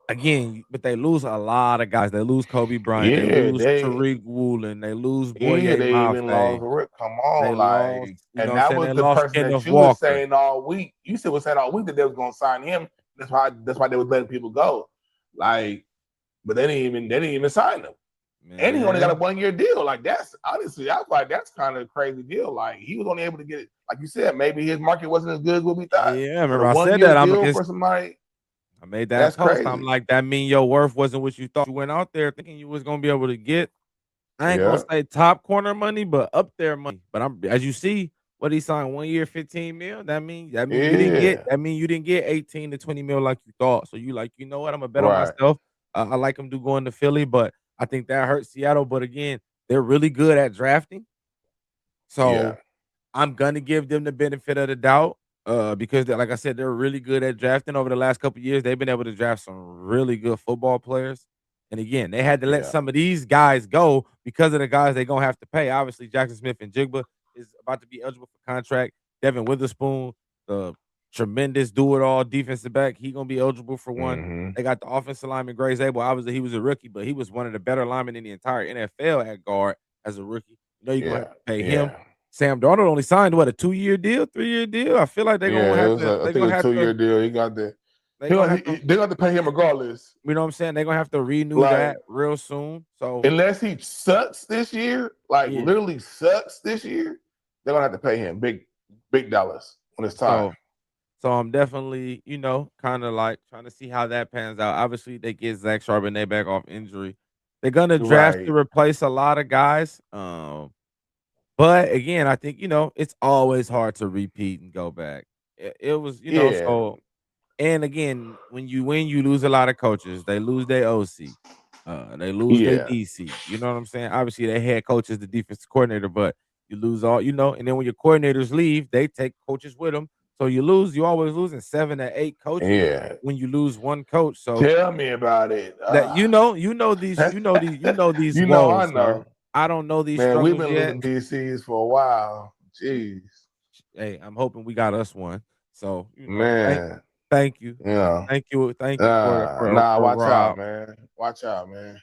again, but they lose a lot of guys. They lose Kobe Bryant. They Yeah, lose they Tariq Woolen. They lose yeah, Boye they even lost Mafe. Rick. Come They on, lost, like, you know and what I'm that saying? was They the lost person that Kenneth you was Walker. saying all week. You said was saying all week that they was gonna sign him. That's why they was letting people go. Like, but they didn't even sign him. And he only got a Man. 1-year deal. Like, that's honestly, I was like, that's kind of a crazy deal. Like, he was only able to get it, like you said, maybe his market wasn't as good as what we thought. Yeah, I But a remember I one said year that. deal for somebody, I made that that's post. I'm crazy. like, that mean your worth wasn't what you thought. You went out there thinking you was gonna be able to get. I ain't gonna Yeah, say top corner money, but up there money. But I'm as you see, what he signed 1 year, 15 mil. That mean you didn't get yeah, 18 to 20 mil like you thought. So you like, you know what? I'm gonna bet on right, myself. I like him to go into Philly, but I think that hurts Seattle. But again, they're really good at drafting. yeah, So I'm gonna give them the benefit of the doubt. Because like I said, they're really good at drafting over the last couple years. They've been able to draft some really good football players. And again, they had to let yeah, some of these guys go because of the guys they're gonna have to pay. Obviously, Jackson Smith and Jigba is about to be eligible for contract. Devin Witherspoon, the tremendous do-it-all defensive back, he gonna be eligible for one. mm-hmm. They got the offensive lineman Grace Abel. Obviously, he was a rookie, but he was one of the better linemen in the entire NFL at guard as a rookie. You know you're gonna have Yeah, to pay him. yeah, Sam Darnold only signed what, a 2-year deal, 3-year deal? I feel like they're gonna yeah. It have was, to I think, a 2-year deal. He got the they're gonna have to they got to pay him regardless. you know what I'm saying? They're gonna have to renew Like, that real soon. So unless he sucks this year, like yeah. literally sucks this year, they're gonna have to pay him big dollars when it's time. So so I'm definitely, kind of like trying to see how that pans out. Obviously, they get Zach Charbonnet back off injury. They're gonna draft to Right. replace a lot of guys. But again, I think, it's always hard to repeat and go back. It was, Yeah, so and again, when you win, you lose a lot of coaches. They lose their OC. They lose their yeah, DC. You know what I'm saying? Obviously, they head coach is the defensive coordinator, but you lose all. And then when your coordinators leave, they take coaches with them. So you always losing 7 to 8 coaches yeah. when you lose one coach. So Tell me about it. that these I woes, sir. know. I don't know these Man, we've struggles been yet. losing DCs for a while. Jeez. Hey, I'm hoping we got us one. So, Man, thank you. you know. Thank you Nah, for watch out, Rob. man. Watch out, man.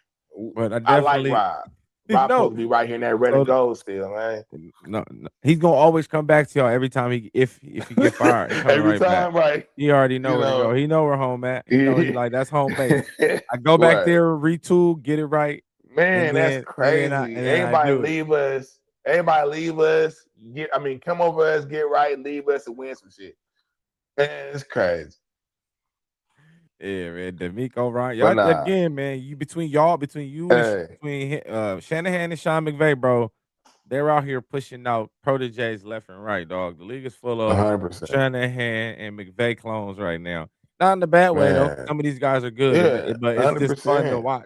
But I I like definitely Rob. Rob no. supposed to be right here in that red So and gold still, man. no, he's gonna always come back to y'all every time if he get fired. He coming Every right back. time, right? He already know You where to go. know. He know where home at. He know he like that's home base. I go back Right. there, retool, get it right, and Man, that's then crazy. I Everybody do it. leave us. Everybody leave us. Come over us, get right, leave us and win some shit. Man, it's crazy. Yeah, man. D'Amico Ryan. But Y'all nah. again, man. Between you and Hey, Shanahan and Sean McVay, bro. They're out here pushing out proteges left and right, dog. The league is full of 100%. Shanahan and McVay clones right now. Not in a bad way though. Man. Some of these guys are good, Yeah, but it's just fun to 100%. watch.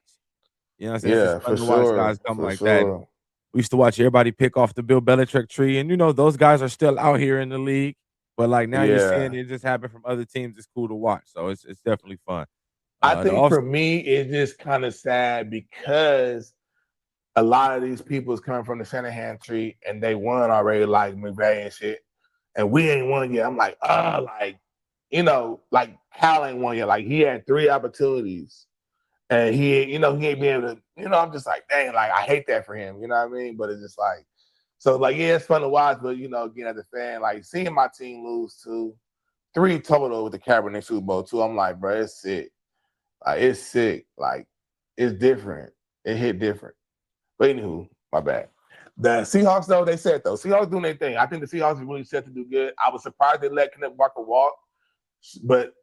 You know what I'm saying? It's just Yeah, for fun to watch sure. guys come For like that. sure. We used to watch everybody pick off the Bill Belichick tree, and those guys are still out here in the league. But like now you're seeing Yeah. it just happen from other teams. It's cool to watch, so it's definitely fun. I The think off for me, it's just kind of sad because a lot of these people is coming from the Shanahan tree and they won already, like McVay and shit. And we ain't won yet. I'm like, like Cal ain't won yet. Like he had 3 opportunities and he ain't been able to, I'm just like, dang, like I hate that for him. You know what I mean? But it's just like, so like, yeah, it's fun to watch, but again, as a fan, like seeing my team lose to 3 total with the Cabernet Super Bowl too, I'm like, bro, it's sick. Like it's sick. Like it's different. It hit different. But anywho, my bad. The Seahawks, though, they said though, Seahawks doing their thing. I think the Seahawks are really set to do good. I was surprised they let Kenneth Walker walk, but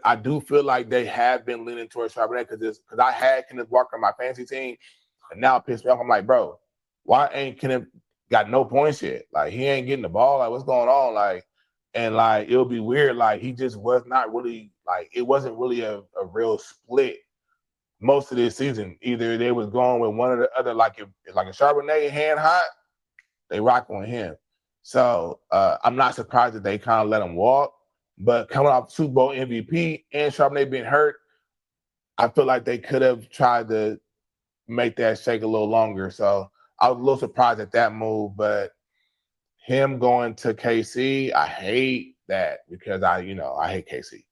I do feel like they have been leaning towards Charbonnet because I had Kenneth Walker on my fantasy team, and now it pissed me off. I'm like, bro, why ain't Kenneth got no points yet? Like he ain't getting the ball. Like what's going on? Like it'll be weird. Like he just was not really like it wasn't really a real split most of this season. Either they was going with one or the other. Like if a Charbonnet hand hot, they rock on him. So I'm not surprised that they kind of let him walk. But coming off Super Bowl MVP and Charbonnet being hurt, I feel like they could have tried to make that shake a little longer. So I was a little surprised at that move. But him going to KC, I hate that because I hate KC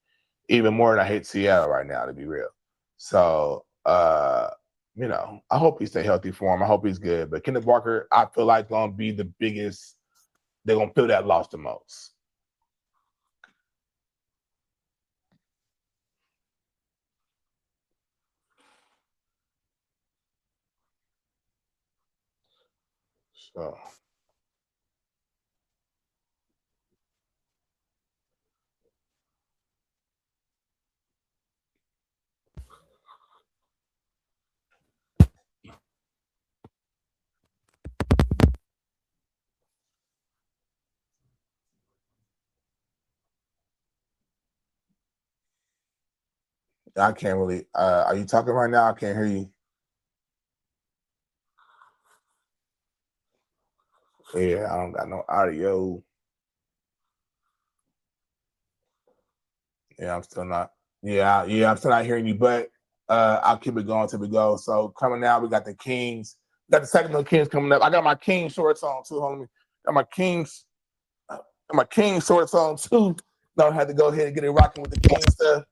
even more than I hate Seattle right now, to be real. So I hope he stay healthy for him. I hope he's good. But Kenneth Walker, I feel like gonna be the biggest. They're gonna feel that loss the most. So I can't really. Are you talking right now? I can't hear you. Yeah, I don't got no audio. Yeah, I'm still not. Yeah, I'm still not hearing you. But I'll keep it going till we go. So coming out, we got the Kings. We got the Sacramento Kings coming up. I got my King shorts on too. Hold on, got my Kings. Got my King shorts on too. No, I had to go ahead and get it rocking with the King stuff.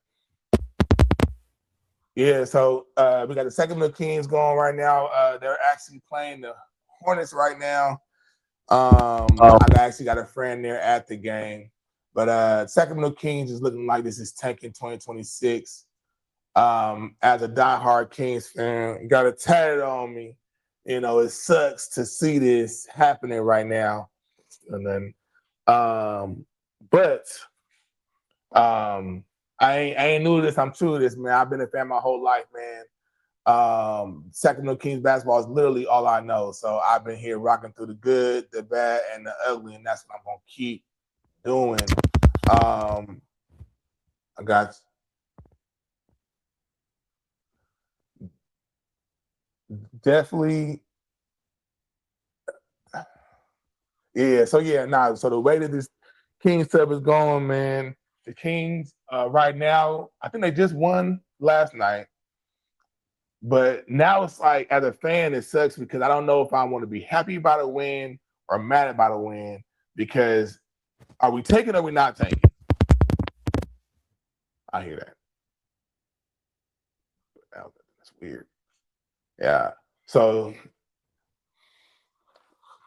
Yeah, so we got the Sacramento Kings going right now. They're actually playing the Hornets right now. I actually got a friend there at the game. But Sacramento Kings is looking like this is tanking 2026. As a diehard Kings fan, got it tatted on me. It sucks to see this happening right now. And then, but I ain't new to this. I'm true to this, man. I've been a fan my whole life, man. Sacramento Kings basketball is literally all I know. So I've been here rocking through the good, the bad, and the ugly, and that's what I'm gonna keep doing. I got definitely, yeah. So so the way that this Kings sub is going, man, the Kings right now, I think they just won last night. But now it's like, as a fan, it sucks because I don't know if I want to be happy about a win or mad about a win, because are we taking or are we not taking? I hear that. That's weird. Yeah. So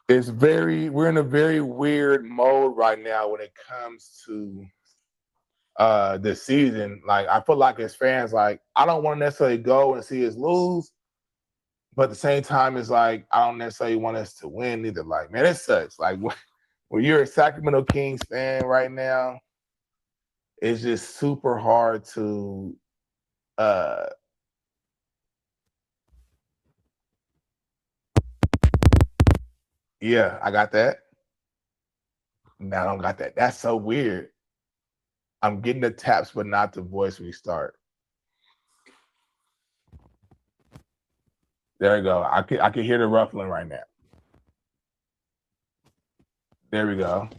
we're in a very weird mode right now when it comes to this season. Like, I feel like as fans, like, I don't want to necessarily go and see us lose, but at the same time, it's like I don't necessarily want us to win either. Like, man, it sucks. Like, when you're a Sacramento Kings fan right now, it's just super hard to yeah, I got that. No, I don't got that. That's so weird. I'm getting the taps, but not the voice restart. There we go. I can hear the ruffling right now. There we go.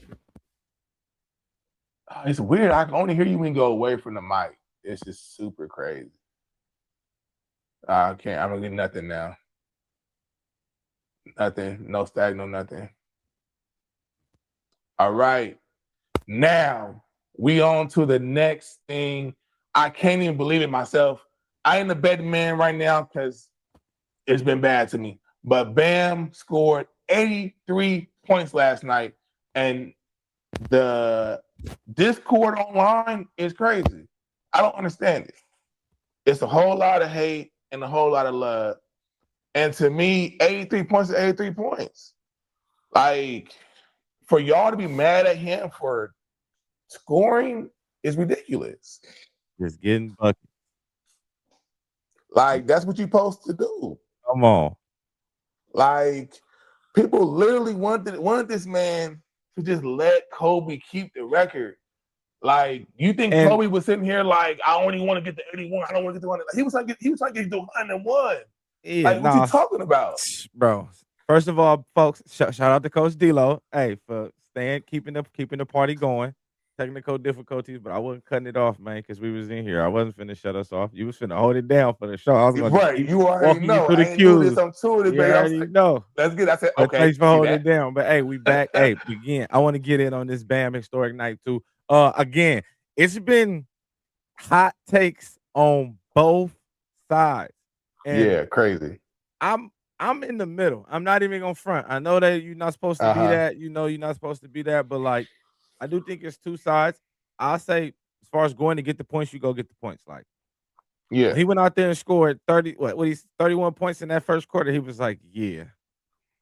Oh, it's weird. I can only hear you when you go away from the mic. It's just super crazy. I can't. I'm gonna get nothing now. Nothing. No stag. No nothing. All right. Now we on to the next thing. I can't even believe it myself. I ain't a betting man right now because it's been bad to me. But Bam scored 83 points last night, and the discord online is crazy. I don't understand it. It's a whole lot of hate and a whole lot of love. And to me, 83 points is 83 points. Like, for y'all to be mad at him for scoring is ridiculous. Just getting buckets. Like, that's what you're supposed to do. Come on. Like, people literally wanted this man to just let Kobe keep the record. Like, you think Kobe was sitting here like, I only want to get to 81, I don't want to get to 100. He was trying to get to 101. Yeah, like, what you talking about? Bro. First of all, folks, shout out to Coach D-Lo. Hey, for keeping the party going. Technical difficulties, but I wasn't cutting it off, man, because we was in here. I wasn't finna shut us off. You was finna hold it down for the show. I was gonna Right, you already know. through the I ain't do this. cues. I'm tuning, You baby. I was already like, know. that's good. I said, But okay. thanks for holding it down. But hey, we back. Hey, again, I want to get in on this Bam historic night too. Again, it's been hot takes on both sides. And yeah, crazy. I'm in the middle. I'm not even gonna front. I know that you're not supposed to be that. You know you're not supposed to be that. But like, I do think it's two sides. I'll say, as far as going to get the points, you go get the points. Like, yeah, he went out there and scored 31 points in that first quarter. He was like, yeah,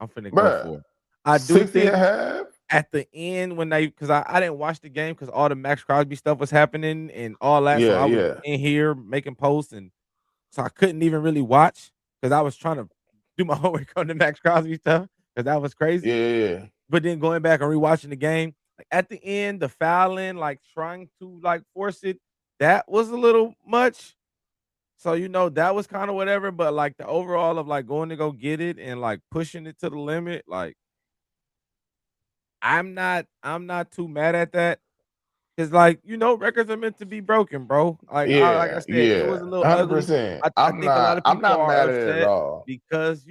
I'm finna go for it. I do 60 think and a half? at the end when because I didn't watch the game because all the Maxx Crosby stuff was happening and all that. So I was in here making posts, and so I couldn't even really watch because I was trying to do my homework on the Maxx Crosby stuff because that was crazy. Yeah. But then going back and rewatching the game, like at the end, the fouling, like trying to like force it, that was a little much. So that was kind of whatever. But like the overall of like going to go get it and like pushing it to the limit, like I'm not too mad at that. Cause like records are meant to be broken, bro. Like like I said, it was a little ugly. 100%. I think a lot of people not are mad at it at upset all. because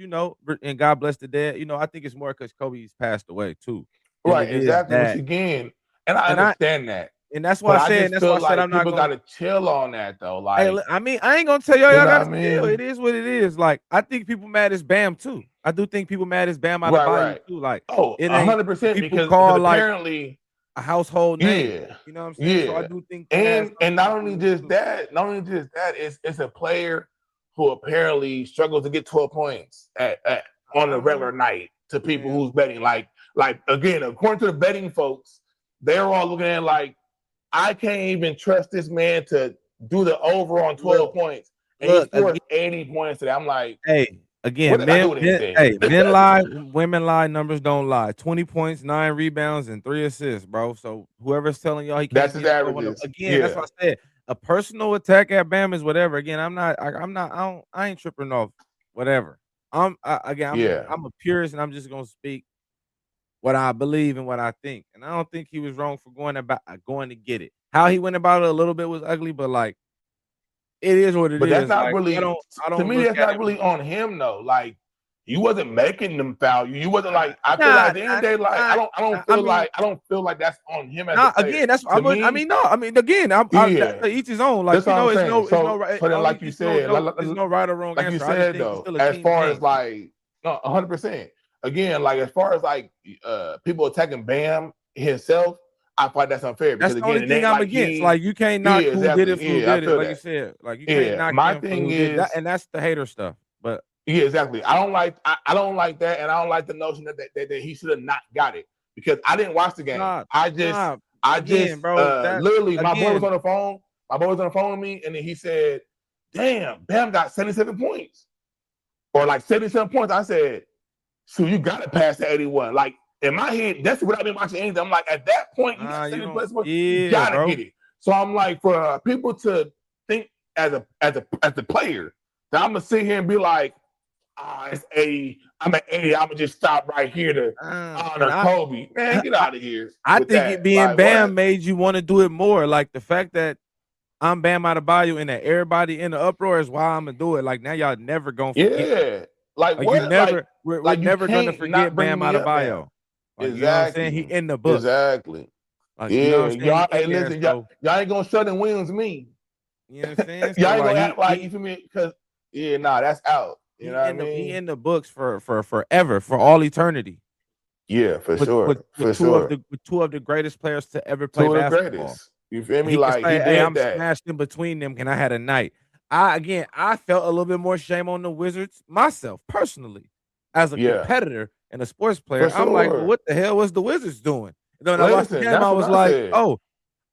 and God bless the dead. I think it's more because Kobe's passed away too. Right, exactly. Which again, and I understand that. And that's why I said. That's why I said I'm not people gonna. Got to chill on that though. Like, hey, I mean, I ain't gonna tell y'all gotta chill. It is what it is. Like, I think people mad as Bam too. I do think people mad as Bam Adebayo too. Like, it ain't 100% because call apparently a household name. Yeah, you know what I'm saying. Yeah. So I do think. And not only just that, it's a player who apparently struggles to get 12 points on a regular night to people who's betting. Like again, according to the betting folks, they're all looking at like, I can't even trust this man to do the over on 12 points. and he Look, scores 80 points today. I'm like, hey, again, what did I do with anything? men lie, women lie, numbers don't lie. 20 points, 9 rebounds, and 3 assists, bro. So whoever's telling y'all he can't That's his get 12 averages. again, that's what I said. A personal attack at Bam is whatever. Again, I ain't tripping off whatever. I'm a purist, and I'm just gonna speak what I believe and what I think. And I don't think he was wrong for going to get it. How he went about it a little bit was ugly, but like it is what it But is. that's not like, really. I don't To me, look that's at not it. really on him though. Like you wasn't making them foul. You wasn't like. I feel like at the end of the day, like I don't feel like that's on him as a player. Again, that's to me, again, to each his own. Like that's what I'm saying. it's no right. So then, like you said, there's no right or wrong like answer. you I just said think he's though, still a as team far game. as like, no, 100%. Again, like as far as like people attacking Bam himself, I find that's unfair because That's the again, only thing I'm against. Like you can't knock who did it, who did it. Like you said, like you can't knock my him for thing who did that, and that's the hater stuff. But yeah, exactly. I don't like that, and I don't like the notion that he should have not got it because I didn't watch the game. Literally, my boy was on the phone. My boy was on the phone with me, and then he said, "Damn, Bam got 77 points, or like 77 points." I said, "So you got to pass the 81." Like in my head, that's what I've been watching. Anything. I'm like, at that point, you got 70 points. You gotta get it. So I'm like, for people to think as a player, that I'm gonna sit here and be like, it's 80. I'm at 80. I'm gonna just stop right here to honor Kobe. Man, get out of here. I think it being like, Bam made you want to do it more. Like the fact that I'm Bam Adebayo and that everybody in the uproar is why I'm gonna do it. Like now y'all never gonna forget. Yeah. Like what? You never. We're never gonna forget Bam Adebayo. Like, exactly. You know what I'm saying? He in the book. Exactly. Like, you know what I'm saying? Y'all, hey, listen, y'all ain't gonna shut and Williams me. You know what I'm saying? Y'all ain't gonna act like you feel me? Because that's out. You know what I mean? He in the books for forever, for all eternity. Yeah, for sure. With two of the greatest players to ever play basketball. Two of the greatest. You feel me? Like say, hey, I'm smashed in between them. Can I had a night? I felt a little bit more shame on the Wizards myself personally, as a competitor and a sports player. I'm like, well, what the hell was the Wizards doing? And then when I watched the game,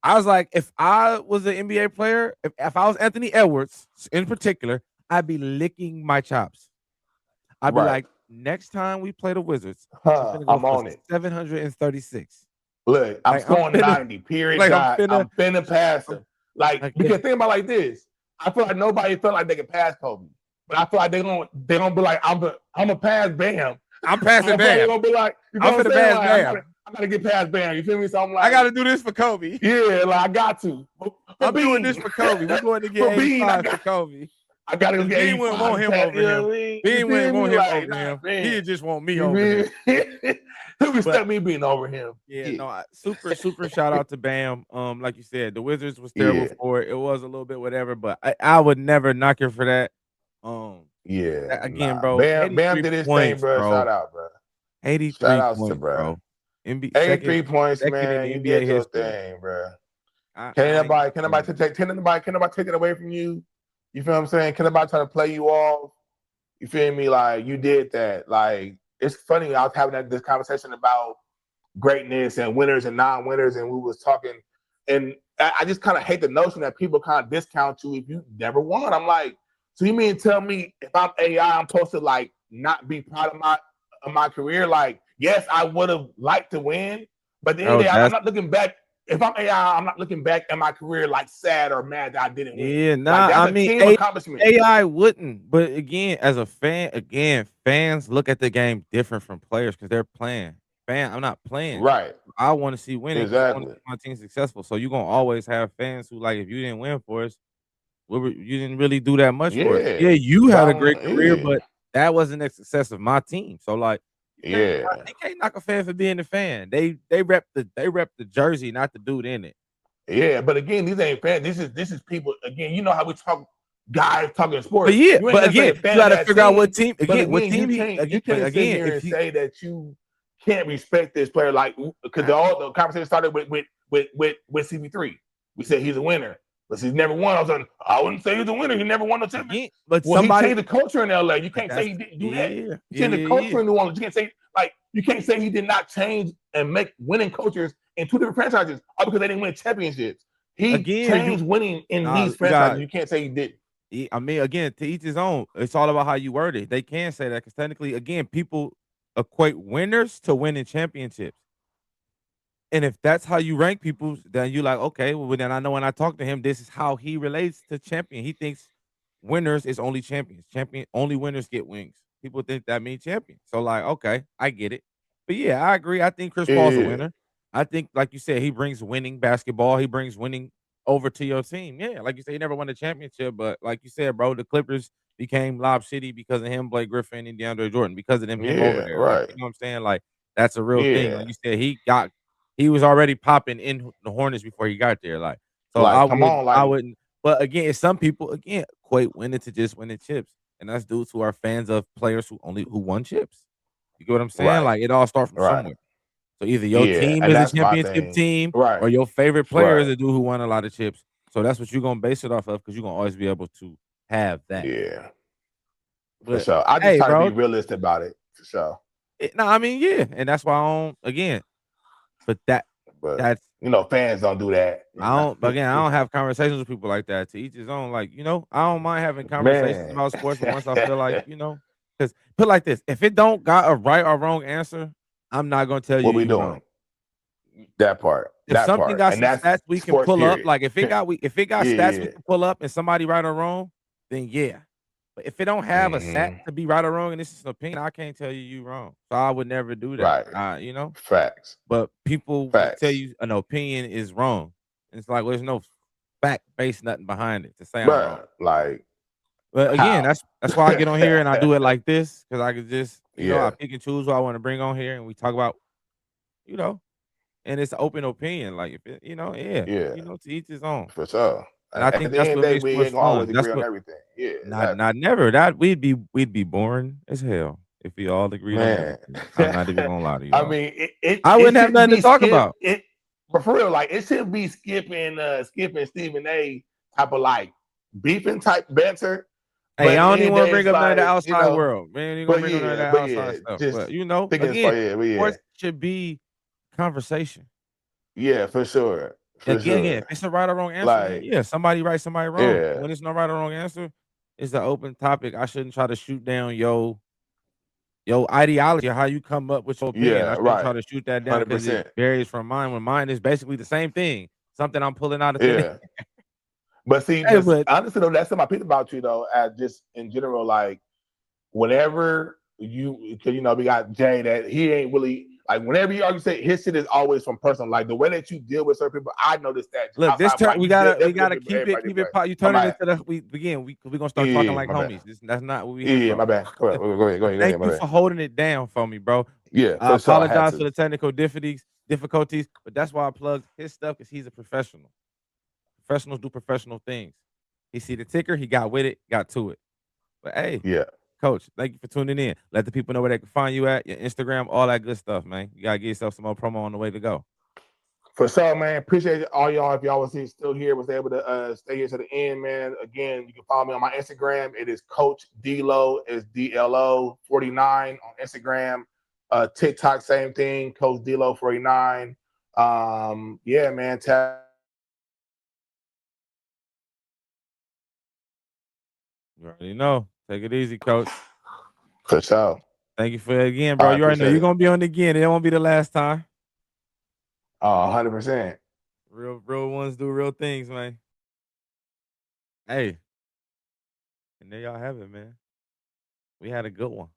I was like, if I was an NBA player, if I was Anthony Edwards in particular, I'd be licking my chops. I'd be like, next time we play the Wizards, I'm on it. 736. Look, I'm scoring 90. Period. Like, I'm finna pass him. Because think about it like this. I feel like nobody felt like they could pass Kobe, but I feel like they're gonna be like, I'm a pass Bam. I'm passing Bam. They're gonna be like, I'm gonna pass Bam. I gotta get past Bam. You feel me? So I'm like, I gotta do this for Kobe. Yeah, like I got to. I'm doing this for Kobe. We're going to get 85 for Kobe. I gotta go get 85. Bean wouldn't want him over him. Bean wouldn't want him over him. He just want me over him. Who respect me being over him? Yeah, no, super shout out to Bam. Like you said, the Wizards was terrible for it. It was a little bit whatever, but I would never knock him for that. Again, bro. Bam did his thing, bro. Shout out, bro. 83 shout outs points, to bro. 83 points, man. You did your thing, bro. Can nobody take it away from you? You feel what I'm saying? Can nobody try to play you off? You feel me? Like you did that. Like it's funny. I was having this conversation about greatness and winners and non-winners, and we was talking. And I just kind of hate the notion that people kind of discount you if you never won. I'm like, so you mean tell me if I'm AI, I'm supposed to like not be proud of my career? Like, yes, I would have liked to win, but at the end of the day, I'm not looking back. If I'm AI, I'm not looking back at my career like sad or mad that I didn't win. Yeah, nah, like, I mean, AI wouldn't. But again, as a fan, fans look at the game different from players because they're playing. I'm not playing. Right. I want to see winning. Exactly. I want to see my team successful. So you're gonna always have fans who like, if you didn't win for us, you didn't really do that much for us. Yeah, you had a great career, but that wasn't the success of my team. So like. They can't knock a fan for being a fan. They rep the jersey, not the dude in it. Yeah, but again, these ain't fans. This is people. Again, you know how we talk, guys talking sports. But yeah, but again, you got to figure out what team. Again, what team you can't sit here and say that you can't respect this player, like because all the conversation started with CP3. We said he's a winner. But he's never won. I wouldn't say he's a winner. He never won no championship. But he changed the culture in LA. You can't say he didn't do that. He changed the culture in New Orleans. You can't say he did not change and make winning cultures in two different franchises all because they didn't win championships. He changed winning in these franchises. You can't say he didn't. I mean, again, to each his own. It's all about how you word it. They can say that because technically, again, people equate winners to winning championships. And if that's how you rank people, then you like, okay, well, then I know when I talk to him, this is how he relates to champion. He thinks winners is only champions. Champion only winners get wings. People think that means champion. So like, okay, I get it. But yeah, I agree. I think Chris Paul's a Yeah, winner. I think, like you said, he brings winning basketball. He brings winning over to your team. Yeah, like you said, he never won a championship, but like you said, bro, the Clippers became Lob City because of him, Blake Griffin, and DeAndre Jordan, because of them, him over yeah, there. Like, right. you know what I'm saying? Like, that's a real thing. Like Yeah. you said, he was already popping in the Hornets before he got there. Like, so Like, come on, I like, wouldn't. But again, some people again equate winning to just winning chips, and that's dudes who are fans of players who won chips. You get what I'm saying? right, Like, it all starts from right. somewhere. So either your Yeah, team and is a that's my championship thing. team, Right, or your favorite player is right. a dude who won a lot of chips. So that's what you're gonna base it off of because you're gonna always be able to have that. Yeah, for But sure. I just hey, try to be bro, realistic about it, for sure. no, I mean, yeah, and that's why I don't again. But But that's fans don't do that. I don't. Again, I don't have conversations with people like that. To each his own. Like, I don't mind having conversations Man, about sports, but once I feel like, because put it like this: if it don't got a right or wrong answer, I'm not gonna tell you what we you wrong. doing? That part, If something got and some that's stats we can sports. pull up, Period. like if it got stats we Yeah, can pull up and somebody right or wrong, then yeah. But if it don't have a stat hmm to be right or wrong, and this is an opinion, I can't tell you wrong. So I would never do that. right. Facts, But people will tell facts, you an opinion is wrong. And it's like, well, there's no fact based nothing behind it to say I'm wrong. bruh. Like But again, how? that's why I get on here and I do it like this because I could just, I Yeah, pick and choose who I want to bring on here and we talk about, you know, and it's an open opinion. Like if it, yeah, yeah, to each his own. for sure. And I At think the that's end of what the day, makes we sports ain't gonna always fun. That's agree on what everything. Yeah, exactly. not never. That we'd be boring as hell if we all agreed on Man, everything. I'm not even gonna lie to you, I dog. mean, it I it wouldn't have shouldn't nothing to be talk skip about. it, but for real, like it shouldn't be skipping Stephen A. type of like beefing type banter. Hey, But I at the don't end even of want the to day, bring it's up none of the like outside world. Man, you gonna bring up none of that but outside yeah, stuff. But just thinking as far, again, yeah, but yeah, sports should be conversation. yeah, for sure, for Again, if sure. it's a right or wrong answer, then Like, yeah, somebody right, somebody wrong. And yeah, when it's no right or wrong answer, it's an open topic. I shouldn't try to shoot down your ideology or how you come up with your opinion. I yeah, shouldn't try right, to shoot that down hundred because it percent, varies from mine. When mine is basically the same thing, something I'm pulling out of thin air. yeah. But see, Hey, but but honestly though, that's something I picked about you though, as just in general, like whenever because we got Jay that he ain't really like whenever you argue say his shit is always from personal. Like the way that you deal with certain people, I noticed that look, this outside, turn like we you gotta definitely with keep it everybody. keep But it. You my turn it bad, into the we gonna start talking yeah, like my bad, homies. That's not what we here yeah, for. my bad. Go ahead, go But ahead, go thank ahead, my you bad. for holding it down for me, bro. Yeah, I for sure, I had apologize for to. the technical difficulties, but that's why I plugged his stuff because he's a professional. Professionals do professional things. He see the ticker, he got with it, got to it. But hey, Yeah, coach, thank you for tuning in. Let the people know where they can find you at, your Instagram, all that good stuff, man. You gotta get yourself some more promo on the way to go. for sure, man. Appreciate all y'all. If y'all was still here, was able to stay here to the end, man. Again, you can follow me on my Instagram. It is Coach Dlo, is DLO 49 on Instagram. TikTok, same thing, Coach Dlo 49. Yeah, man. You already know. Take it easy, coach. For sure. Thank you for it again, bro. I You already know appreciate you're it. gonna be on again. It won't be the last time. 100%. Real ones do real things, man. Hey, and there y'all have it, man. We had a good one.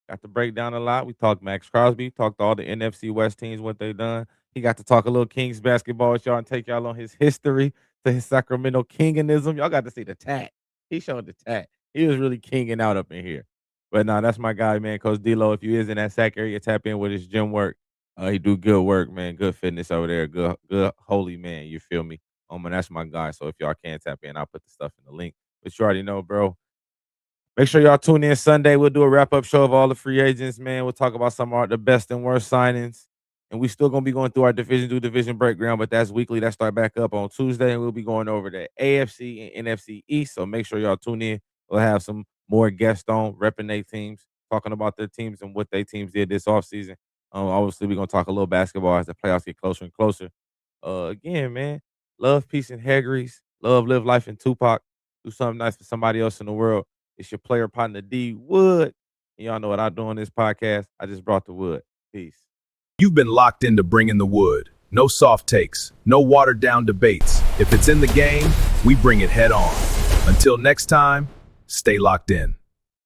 Got to break down a lot. We talked Maxx Crosby, talked all the NFC West teams, what they done. He got to talk a little Kings basketball with y'all and take y'all on his history to his Sacramento Kinganism. Y'all got to see the tat. He showed the tat. He was really kinging out up in here. But nah, that's my guy, man. Coach D'Lo, if you is in that Sac area, tap in with his gym work. He do good work, man. Good fitness over there. Good holy man. You feel me? Man, that's my guy. So if y'all can tap in, I'll put the stuff in the link. But you already know, bro. Make sure y'all tune in Sunday. We'll do a wrap-up show of all the free agents, man. We'll talk about some of the best and worst signings. And we still gonna be going through our division breakdown, but that's weekly. That start back up on Tuesday, and we'll be going over the AFC and NFC East. So make sure y'all tune in. We'll have some more guests on repping their teams, talking about their teams and what their teams did this offseason. Obviously, we're gonna talk a little basketball as the playoffs get closer and closer. Again, man, love, peace, and hair grease. Love, live life, and Tupac. do something nice for somebody else in the world. It's your player partner D Wood. And y'all know what I do on this podcast. I just brought the wood. Peace. You've been locked into Bringing the Wood. No soft takes, no watered down debates. If it's in the game, we bring it head on. Until next time, stay locked in.